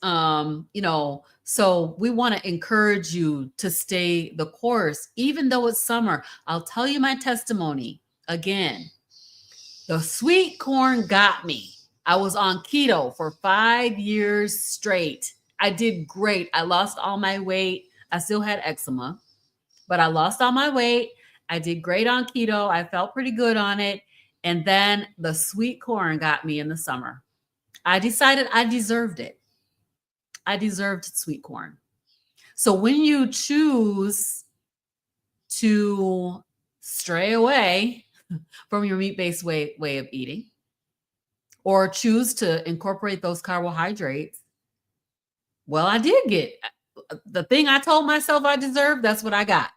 so we want to encourage you to stay the course, even though it's summer. I'll tell you my testimony again. The sweet corn got me. I was on keto for 5 years straight. I did great. I lost all my weight. I still had eczema, but I lost all my weight. I did great on keto. I felt pretty good on it. And then the sweet corn got me in the summer. I decided I deserved it. I deserved sweet corn. So when you choose to stray away from your meat-based way of eating, or choose to incorporate those carbohydrates, well, I did get the thing I told myself I deserved. That's what I got.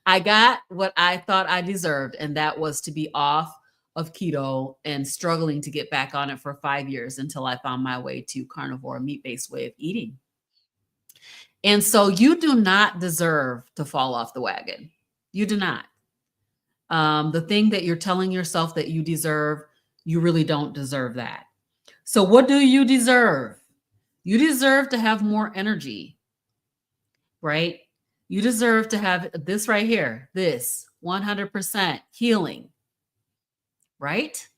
I got what I thought I deserved, and that was to be off of keto and struggling to get back on it for 5 years until I found my way to carnivore, meat-based way of eating. And so you do not deserve to fall off the wagon. You do not. The thing that you're telling yourself that you deserve, you really don't deserve that. So what do you deserve? You deserve to have more energy, right? You deserve to have this right here, this 100% healing, right?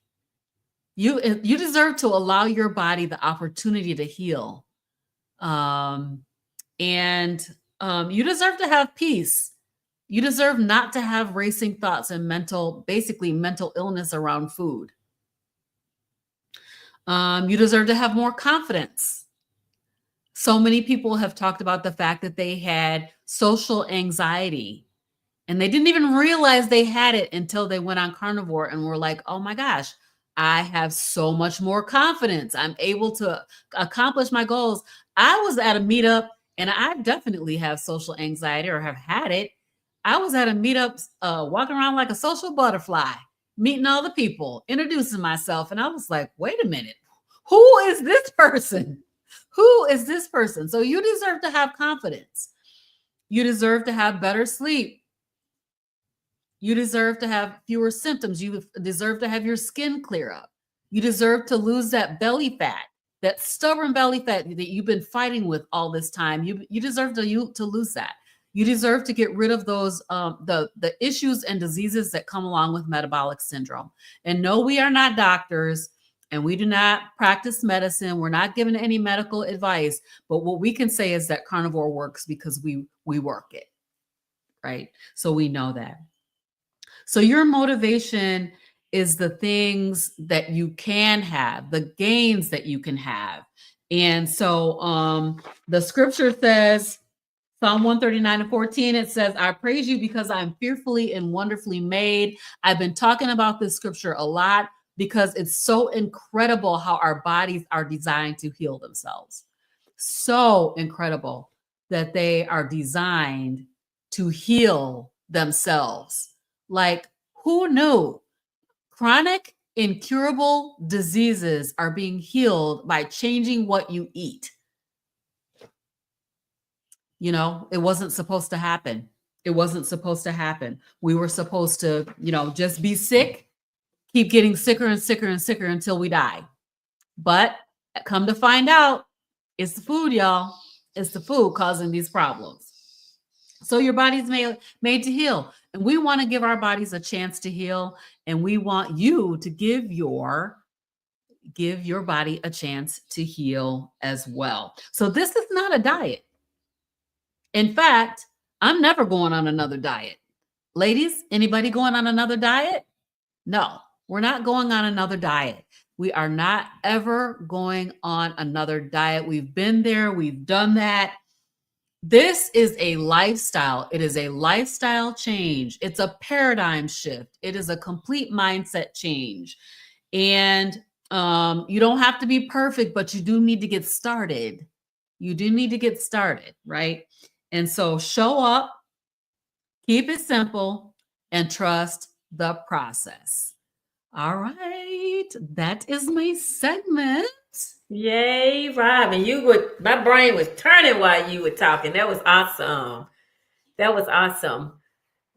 You deserve to allow your body the opportunity to heal. And you deserve to have peace. You deserve not to have racing thoughts and basically mental illness around food. You deserve to have more confidence. So many people have talked about the fact that they had social anxiety and they didn't even realize they had it until they went on carnivore and were like, oh my gosh, I have so much more confidence. I'm able to accomplish my goals. I was at a meetup, and I definitely have social anxiety or have had it. I was at a meetup walking around like a social butterfly, meeting all the people, introducing myself. And I was like, wait a minute, who is this person? Who is this person? So you deserve to have confidence. You deserve to have better sleep. You deserve to have fewer symptoms. You deserve to have your skin clear up. You deserve to lose that belly fat, that stubborn belly fat that you've been fighting with all this time. You deserve to lose that. You deserve to get rid of those the issues and diseases that come along with metabolic syndrome. And no, we are not doctors, and we do not practice medicine. We're not giving any medical advice. But what we can say is that carnivore works because we work it, right? So we know that. So your motivation is the things that you can have, the gains that you can have. And so the scripture says, Psalm 139:14, it says, I praise you because I'm fearfully and wonderfully made. I've been talking about this scripture a lot because it's so incredible how our bodies are designed to heal themselves. So incredible that they are designed to heal themselves. Like, who knew? Chronic, incurable diseases are being healed by changing what you eat. You know, it wasn't supposed to happen. It wasn't supposed to happen. We were supposed to, just be sick, keep getting sicker and sicker and sicker until we die. But come to find out, it's the food, y'all. It's the food causing these problems. So your body's made to heal. And we want to give our bodies a chance to heal. And we want you to give your body a chance to heal as well. So this is not a diet. In fact, I'm never going on another diet. Ladies, anybody going on another diet? No, we're not going on another diet. We are not ever going on another diet. We've been there. We've done that. This is a lifestyle. It is a lifestyle change. It's a paradigm shift. It is a complete mindset change. And you don't have to be perfect, but you do need to get started. You do need to get started, right? And so show up, keep it simple, and trust the process. All right, that is my segment.
Yay, Robin. My brain was turning while you were talking. That was awesome. That was awesome.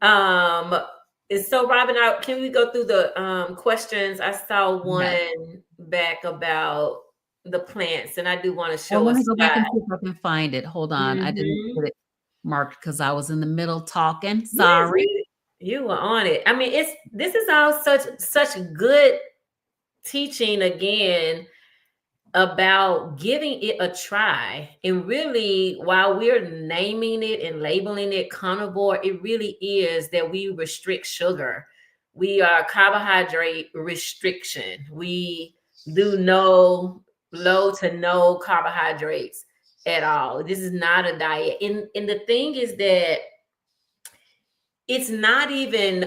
So Robin, can we go through the questions? I saw one back about the plants, and I do want to show.
Let me go back and see if I can find it. Hold on. I didn't get it marked because I was in the middle talking. Sorry.
Yes, you were on it. I mean, this is all such good teaching again about giving it a try. And really, while we're naming it and labeling it carnivore, it really is that we restrict sugar. We are carbohydrate restriction. We do low to no carbohydrates at all. This is not a diet. And the thing is that it's not even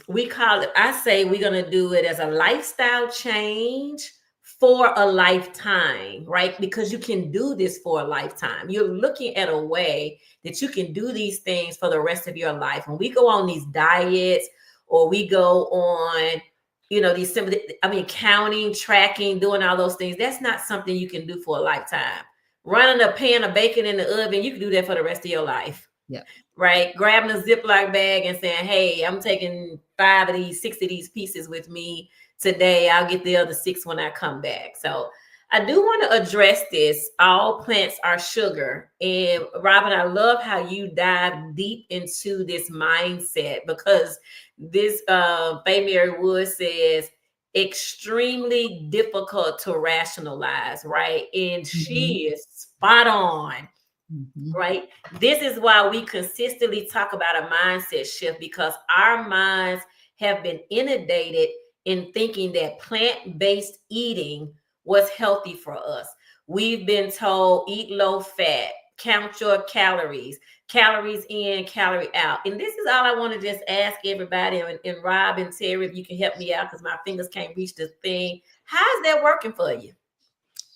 we call it, I say we're going to do it as a lifestyle change for a lifetime, right? Because you can do this for a lifetime. You're looking at a way that you can do these things for the rest of your life. When we go on these diets, or we go on, these simple, I mean, counting, tracking, doing all those things, that's not something you can do for a lifetime. Running a pan of bacon in the oven, you can do that for the rest of your life.
Yeah.
Right? Grabbing a Ziploc bag and saying, hey, I'm taking 5 of these, 6 of these pieces with me today. I'll get the other 6 when I come back. So I do want to address this. All plants are sugar. And Robin, I love how you dive deep into this mindset, because this Faye Mary Wood says extremely difficult to rationalize, right? And she is spot on. Right? This is why we consistently talk about a mindset shift, because our minds have been inundated in thinking that plant-based eating was healthy for us. We've been told eat low fat, count your calories, calories in, calorie out. And this is all I want to just ask everybody, and Rob and Terry, if you can help me out, because my fingers can't reach the thing. How's that working for you?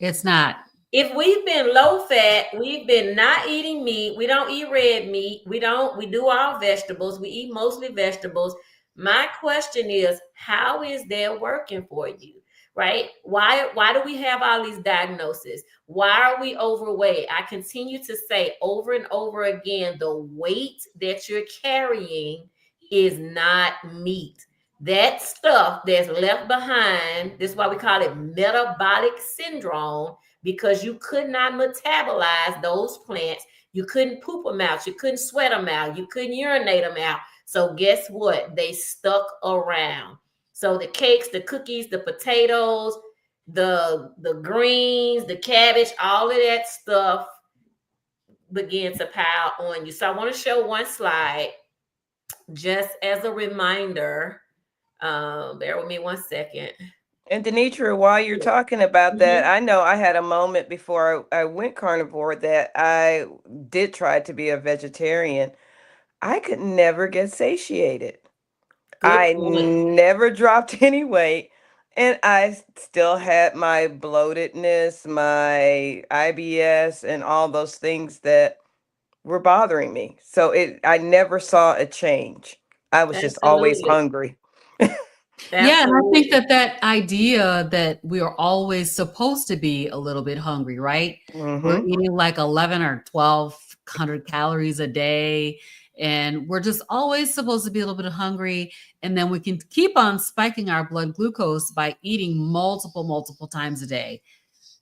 It's not.
If we've been low fat, we've been not eating meat, we don't eat red meat, we do all vegetables, we eat mostly vegetables. My question is, how is that working for you? Right? Why do we have all these diagnoses? Why are we overweight? I continue to say over and over again, the weight that you're carrying is not meat. That stuff that's left behind, this is why we call it metabolic syndrome, because you could not metabolize those plants. You couldn't poop them out. You couldn't sweat them out. You couldn't urinate them out. So guess what? They stuck around. So the cakes, the cookies, the potatoes, the greens, the cabbage, all of that stuff began to pile on you. So I want to show one slide just as a reminder. Bear with me one second.
And Denitra, while you're talking about that, I know I had a moment before I went carnivore that I did try to be a vegetarian. I could never get satiated. I never dropped any weight, and I still had my bloatedness, my IBS, and all those things that were bothering me. So I never saw a change. I was just always hungry.
Yeah, and I think that idea that we are always supposed to be a little bit hungry, right? We're eating like 11 or 1,200 calories a day, and we're just always supposed to be a little bit hungry. And then we can keep on spiking our blood glucose by eating multiple times a day.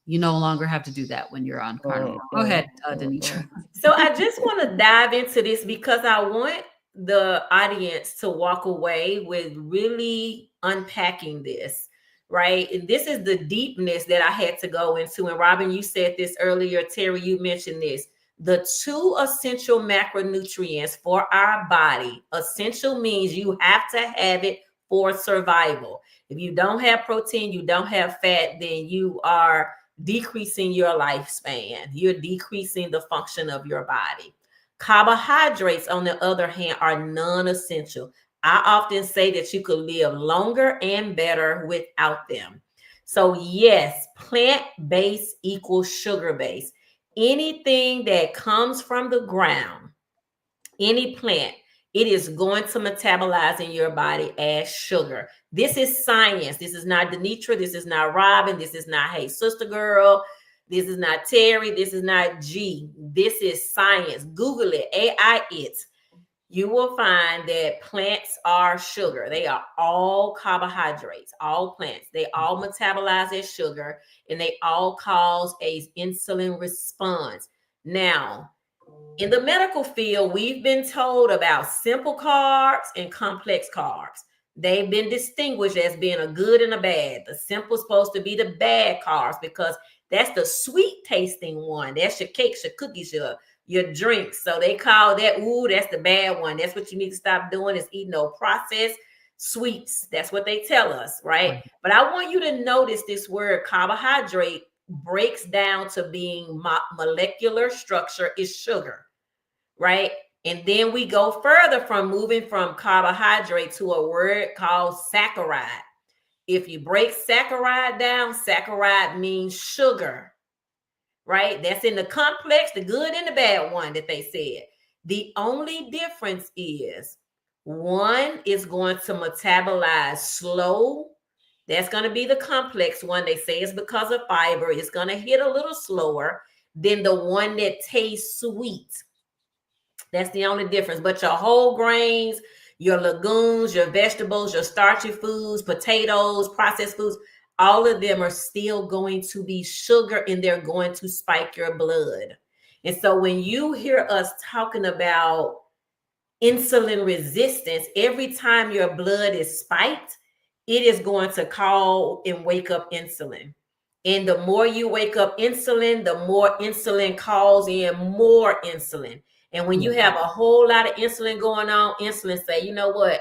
You no longer have to do that when you're on carnivore. Go ahead, Denitra.
So I just want to dive into this because I want the audience to walk away with really unpacking this, right? And this is the deepness that I had to go into. And Robin, you said this earlier. Terry, you mentioned this. The 2 essential macronutrients for our body. Essential means you have to have it for survival. If you don't have protein, you don't have fat, then you are decreasing your lifespan. You're decreasing the function of your body. Carbohydrates, on the other hand, are non-essential. I often say that you could live longer and better without them. So yes, plant-based equals sugar-based. Anything that comes from the ground, any plant, it is going to metabolize in your body as sugar. This is science. This is not Denitra. This is not Robin. This is not Hey Sister Girl. This is not Terry. This is not G. This is science. Google it. AI it. You will find that plants are sugar. They are all carbohydrates, all plants. They all metabolize as sugar, and they all cause an insulin response. Now, in the medical field, we've been told about simple carbs and complex carbs. They've been distinguished as being a good and a bad. The simple is supposed to be the bad carbs because that's the sweet tasting one. That's your cakes, your cookies, your drinks. So they call that, that's the bad one. That's what you need to stop doing, is eating no processed sweets. That's what they tell us, right? But I want you to notice this word carbohydrate breaks down to being molecular structure is sugar, right? And then we go further from moving from carbohydrate to a word called saccharide. If you break saccharide down, saccharide means sugar, right? That's in the complex, the good and the bad one that they said. The only difference is one is going to metabolize slow. That's going to be the complex one. They say it's because of fiber. It's going to hit a little slower than the one that tastes sweet. That's the only difference. But your whole grains, your legumes, your vegetables, your starchy foods, potatoes, processed foods, all of them are still going to be sugar and they're going to spike your blood. And so when you hear us talking about insulin resistance, every time your blood is spiked, it is going to call and wake up insulin. And the more you wake up insulin, the more insulin calls in more insulin. And when you have a whole lot of insulin going on, insulin say, you know what?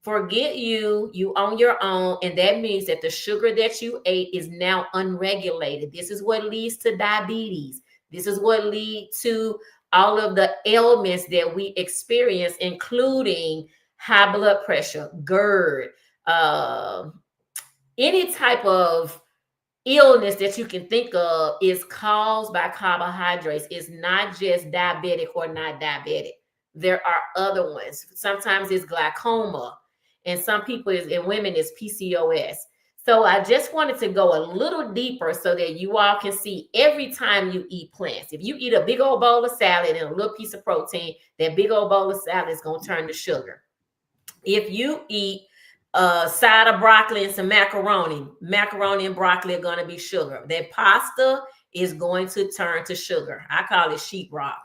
Forget you on your own. And that means that the sugar that you ate is now unregulated. This is what leads to diabetes. This is what leads to all of the ailments that we experience, including high blood pressure, GERD, any type of illness that you can think of is caused by carbohydrates. It's not just diabetic or not diabetic. There are other ones. Sometimes it's glaucoma, and some people in women is PCOS. So I just wanted to go a little deeper so that you all can see every time you eat plants. If you eat a big old bowl of salad and a little piece of protein, that big old bowl of salad is going to turn to sugar. If you eat a side of broccoli and some macaroni and broccoli are going to be sugar. That pasta is going to turn to sugar. I call it sheetrock.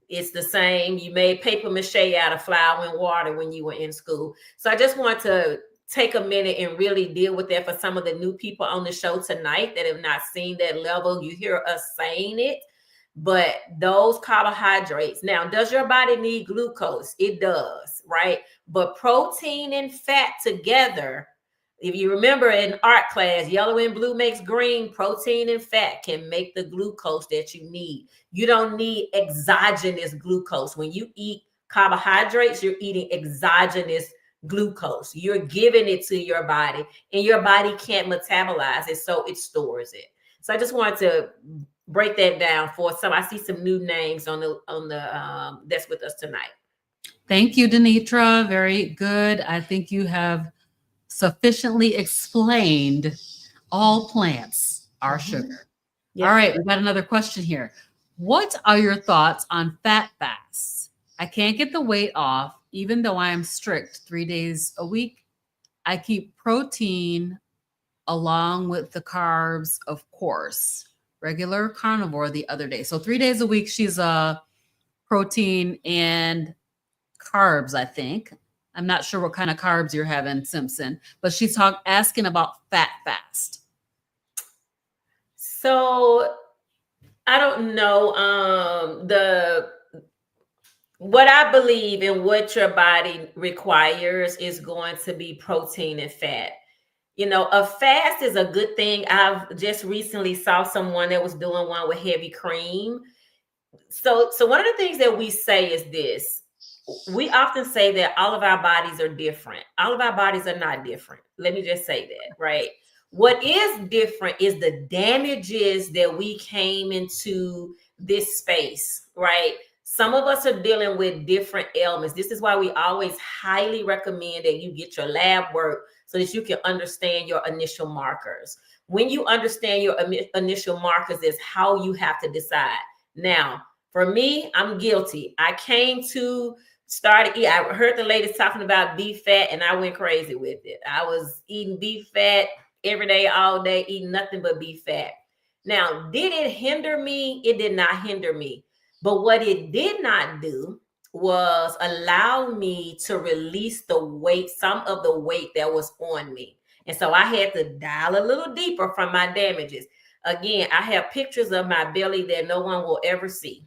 It's the same. You made paper mache out of flour and water when you were in school. So I just want to take a minute and really deal with that for some of the new people on the show tonight that have not seen that level. You hear us saying it, but those carbohydrates. Now, does your body need glucose? It does, right? But protein and fat together, if you remember in art class, yellow and blue makes green. Protein and fat can make the glucose that you need. You don't need exogenous glucose. When you eat carbohydrates, you're eating exogenous glucose. You're giving it to your body, and your body can't metabolize it, so it stores it. So I just wanted to break that down for some. I see some new names on the that's with us tonight.
Thank you, Denitra. Very good. I think you have sufficiently explained all plants are sugar.
Yep.
All right, we've got another question here. What are your thoughts on fat fasts? I can't get the weight off, even though I am strict 3 days a week. I keep protein along with the carbs, of course. Regular carnivore the other day. So 3 days a week, she's protein and carbs, I think. I'm not sure what kind of carbs you're having, Simpson, but she's asking about fat fast.
So I don't know. What I believe in what your body requires is going to be protein and fat. You know, a fast is a good thing. I've just recently saw someone that was doing one with heavy cream. So one of the things that we say is this. We often say that all of our bodies are different. All of our bodies are not different. Let me just say that, right? What is different is the damages that we came into this space, right? Some of us are dealing with different ailments. This is why we always highly recommend that you get your lab work so that you can understand your initial markers. When you understand your initial markers, is how you have to decide. Now, for me, I'm guilty. I came to start eating. I heard the ladies talking about beef fat, and I went crazy with it. I was eating beef fat every day, all day, eating nothing but beef fat. Now, did it hinder me? It did not hinder me. But what it did not do was allow me to release the weight, some of the weight that was on me. And so I had to dial a little deeper from my damages. Again, I have pictures of my belly that no one will ever see.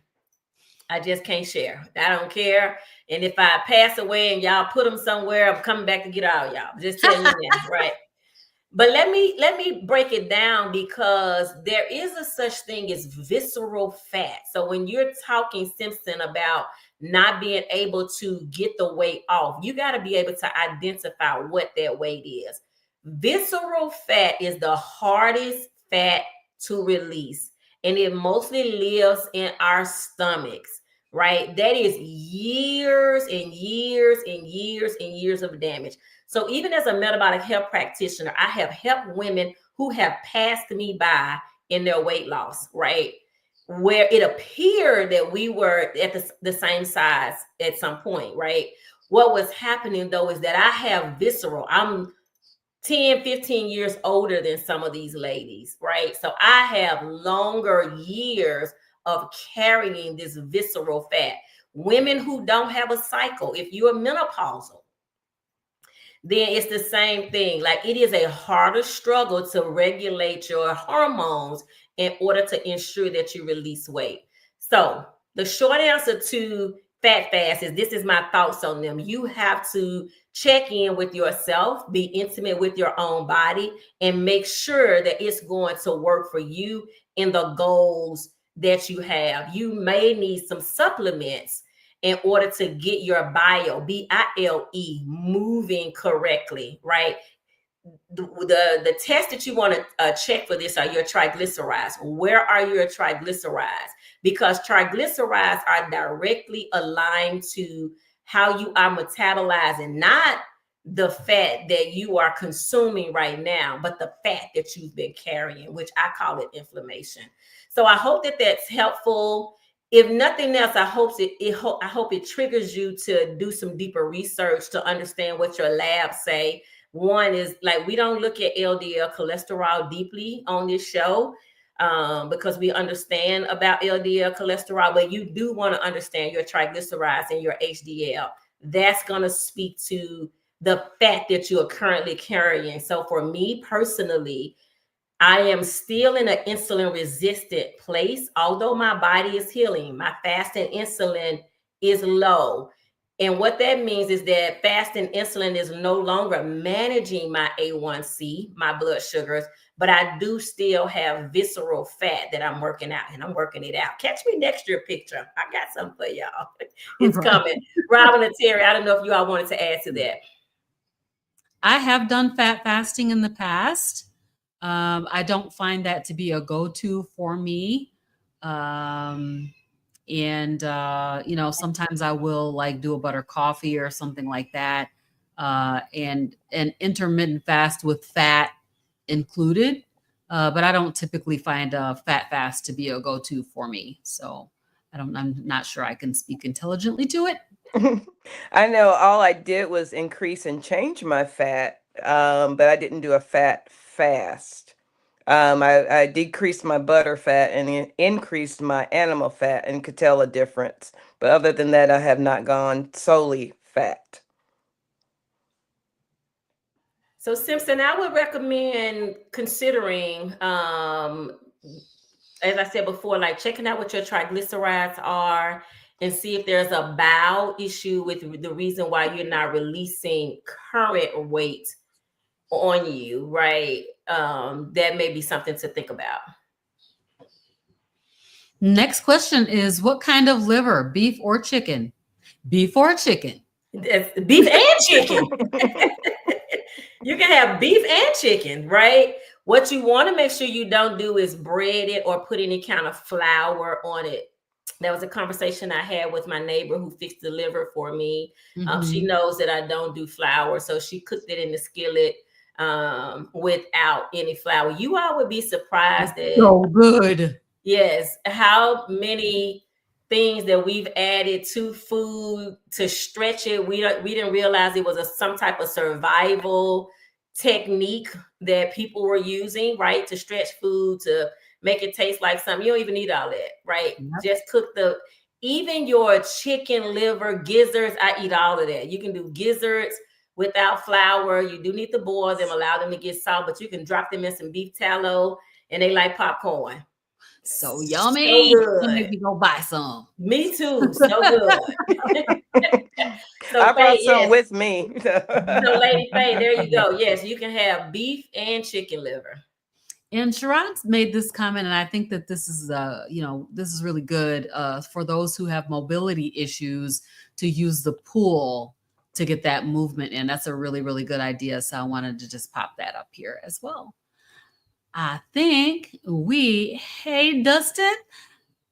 I just can't share. I don't care. And if I pass away and y'all put them somewhere, I'm coming back to get all y'all. Just telling you now, right? But let me break it down, because there is a such thing as visceral fat. So when you're talking, Simpson, about not being able to get the weight off. You got to be able to identify what that weight is. Visceral fat is the hardest fat to release, and it mostly lives in our stomachs, right? That is years and years and years and years of damage. So even as a metabolic health practitioner, I have helped women who have passed me by in their weight loss, right? Where it appeared that we were at the same size at some point, right? What was happening though is that I have visceral. I'm 10, 15 years older than some of these ladies, right? So I have longer years of carrying this visceral fat. Women who don't have a cycle, if you're menopausal, then it's the same thing. Like, it is a harder struggle to regulate your hormones in order to ensure that you release weight. So the short answer to fat fast is, this is my thoughts on them. You have to check in with yourself, be intimate with your own body, and make sure that it's going to work for you in the goals that you have. You may need some supplements in order to get your bile moving correctly, right? The test that you want to check for this are your triglycerides. Where are your triglycerides? Because triglycerides are directly aligned to how you are metabolizing, not the fat that you are consuming right now, but the fat that you've been carrying, which I call it inflammation. So I hope that that's helpful. If nothing else, I hope it triggers you to do some deeper research to understand what your labs say. One is, like, we don't look at LDL cholesterol deeply on this show because we understand about LDL cholesterol, but you do want to understand your triglycerides and your HDL. That's going to speak to the fat that you are currently carrying. So for me personally, I am still in an insulin resistant place. Although my body is healing, my fasting insulin is low. And what that means is that fasting insulin is no longer managing my A1C, my blood sugars, but I do still have visceral fat that I'm working out, and I'm working it out. Catch me next year picture. I got something for y'all. It's coming. Robin and Terry, I don't know if you all wanted to add to that.
I have done fat fasting in the past. I don't find that to be a go-to for me. Sometimes I will like do a butter coffee or something like that. And an intermittent fast with fat included. But I don't typically find a fat fast to be a go-to for me. So I'm not sure I can speak intelligently to it.
I know all I did was increase and change my fat, but I didn't do a fat fast. I decreased my butter fat and increased my animal fat, and could tell a difference. But other than that, I have not gone solely fat.
So Simpson, I would recommend considering, as I said before, like checking out what your triglycerides are and see if there's a bowel issue with the reason why you're not releasing current weight on you, right? That may be something to think about.
Next question is, what kind of liver, beef or chicken? Beef or chicken?
It's beef and chicken. You can have beef and chicken, right? What you want to make sure you don't do is bread it or put any kind of flour on it. That was a conversation I had with my neighbor who fixed the liver for me. She knows that I don't do flour, so she cooked it in the skillet without any flour. You all would be surprised at
so good.
Yes, how many things that we've added to food to stretch it. We didn't realize it was some type of survival technique that people were using, right? To stretch food, to make it taste like something. You don't even need all that, right? Yep. Just cook even your chicken liver, gizzards. I eat all of that. You can do gizzards without flour. You do need to boil them, allow them to get salt, but you can drop them in some beef tallow and they like popcorn.
So yummy.
So good.
Make me go buy some.
Me too. So good.
So I brought some with me.
So Lady Faye, there you go. Yes, you can have beef and chicken liver.
And Sharon's made this comment, and I think that this is, this is really good for those who have mobility issues to use the pool to get that movement in. That's a really, really good idea. So I wanted to just pop that up here as well. I think hey, Dustin,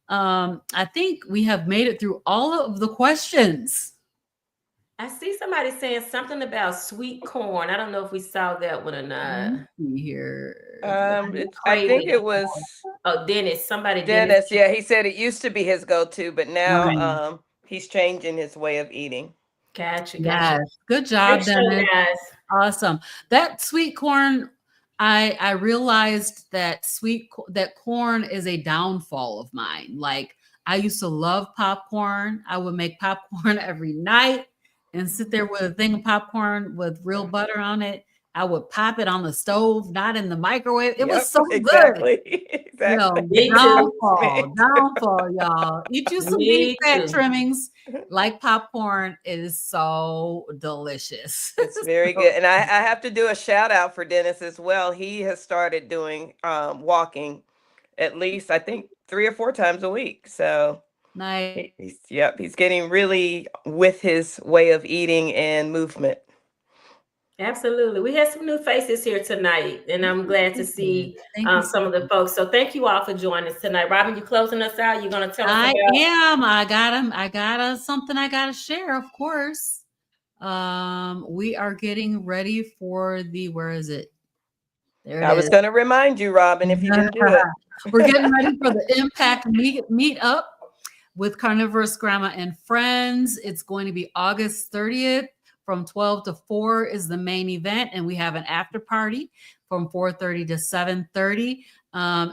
I think we have made it through all of the questions.
I see somebody saying something about sweet corn. I don't know if we saw that one or not.
Let's see here.
I think it was
Dennis. Somebody
Dennis. Yeah, he said it used to be his go-to, but now
Right.
he's changing his way of eating.
Gotcha.
Yes, good job,
Great show,
Dennis.
guys.
Awesome. That sweet corn, I realized that that corn is a downfall of mine. Like, I used to love popcorn. I would make popcorn every night and sit there with a thing of popcorn with real butter on it. I would pop it on the stove, not in the microwave. It was so
exactly.
good.
Exactly.
Me too.
Downfall, y'all. Eat you some beef
Me
fat
too.
trimmings like popcorn. It is so delicious.
It's very good. And I have to do a shout out for Dennis as well. He has started doing walking at least, I think, 3 or 4 times a week. So
Nice.
he's getting really with his way of eating and movement.
Absolutely. We had some new faces here tonight, and I'm glad to see some of the folks. So thank you all for joining us tonight. Robin, you closing us out? You're going to tell us about?
I am. I got something I got to share, of course. We are getting ready for where is it? There it is.
I was going to remind you, Robin, if you didn't do it.
We're getting ready for the Impact Meetup with Carnivorous Grandma and Friends. It's going to be August 30th. From 12 to 4 is the main event, and we have an after party from 4:30 to 7:30.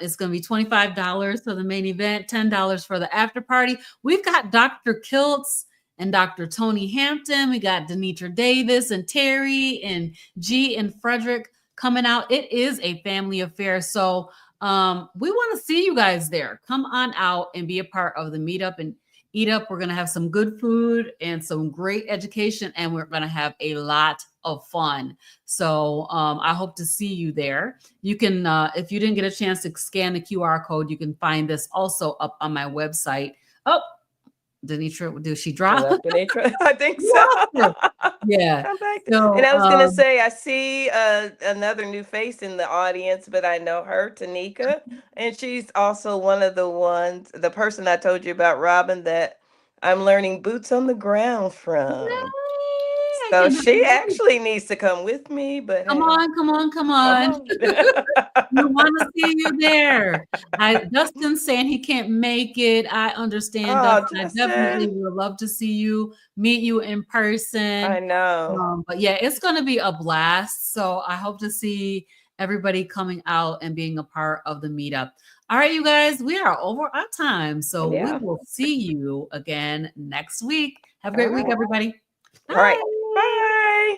It's going to be $25 for the main event, $10 for the after party. We've got Dr. Kiltz and Dr. Tony Hampton. We got Denitra Davis and Terry and G and Frederick coming out. It is a family affair, so we want to see you guys there. Come on out and be a part of the meetup and eat up. We're going to have some good food and some great education, and we're going to have a lot of fun. So I hope to see you there. You can, if you didn't get a chance to scan the QR code, you can find this also up on my website. Oh, Denitra, did she drop?
Denitra, I think so.
Yeah.
So, and I was going to say, I see another new face in the audience, but I know her, Tanika, and she's also one of the person I told you about, Robin, that I'm learning boots on the ground from.
Yay!
So she actually needs to come with me, but
come on. We want to see you there. Dustin's saying he can't make it. I understand, Dustin. I definitely would love to see you, meet you in person.
I know.
But yeah, it's going to be a blast. So I hope to see everybody coming out and being a part of the meetup. All right, you guys, we are over our time. So we will see you again next week. Have a great week, everybody.
All right. Bye.